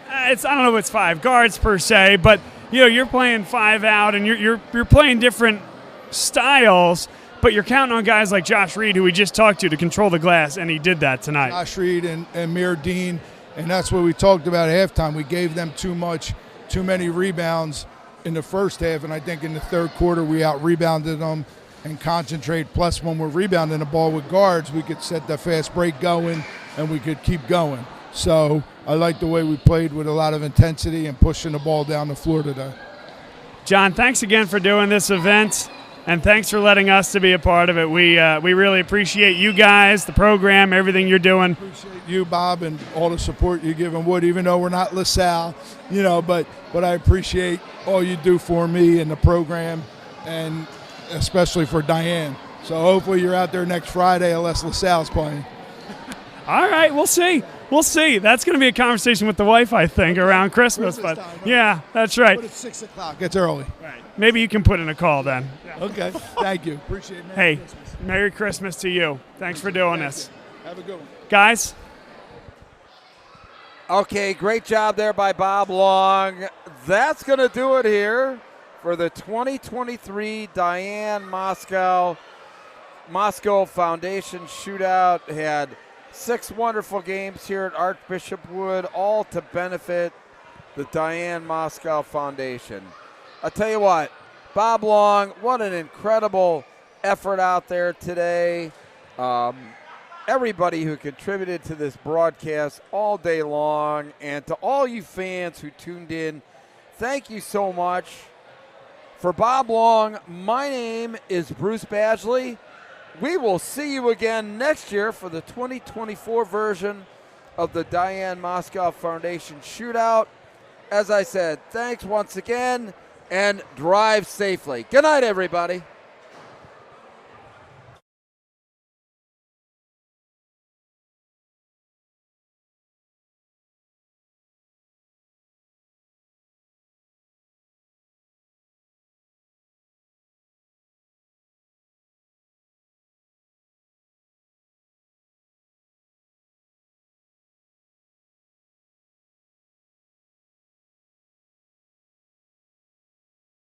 I don't know if it's 5 guards per se, but you're playing 5 out, and you're playing different styles, but you're counting on guys like Josh Reed, who we just talked to control the glass, and he did that tonight. Josh Reed and Mir Dean, and that's what we talked about at halftime. We gave them too many rebounds in the first half, and I think in the third quarter we out-rebounded them and concentrate. Plus, when we're rebounding the ball with guards, we could set the fast break going, and we could keep going. So I like the way we played with a lot of intensity and pushing the ball down the floor today. John, thanks again for doing this event, and thanks for letting us to be a part of it. We really appreciate you guys, the program, everything you're doing. Appreciate you, Bob, and all the support you're giving Wood, even though we're not LaSalle, but I appreciate all you do for me and the program, and especially for Diane. So hopefully you're out there next Friday unless LaSalle's playing. All right, we'll see. We'll see. That's going to be a conversation with the wife, I think, around Christmas. But time, right? Yeah, that's right. But it's 6 o'clock. It's early. Right. Maybe you can put in a call then. Yeah. Okay. Thank you. Appreciate it. Merry Christmas. Merry Christmas to you. Thanks for doing this. Have a good one. Guys. Okay, great job there by Bob Long. That's going to do it here for the 2023 Diane Mosco Foundation Shootout. Had 6 wonderful games here at Archbishop Wood, all to benefit the Diane Mosco Foundation. I'll tell you what, Bob Long, what an incredible effort out there today. Everybody who contributed to this broadcast all day long, and to all you fans who tuned in, thank you so much. For Bob Long, my name is Bruce Badgley. We will see you again next year for the 2024 version of the Diane Mosco Foundation Shootout. As I said, thanks once again, and drive safely. Good night, everybody.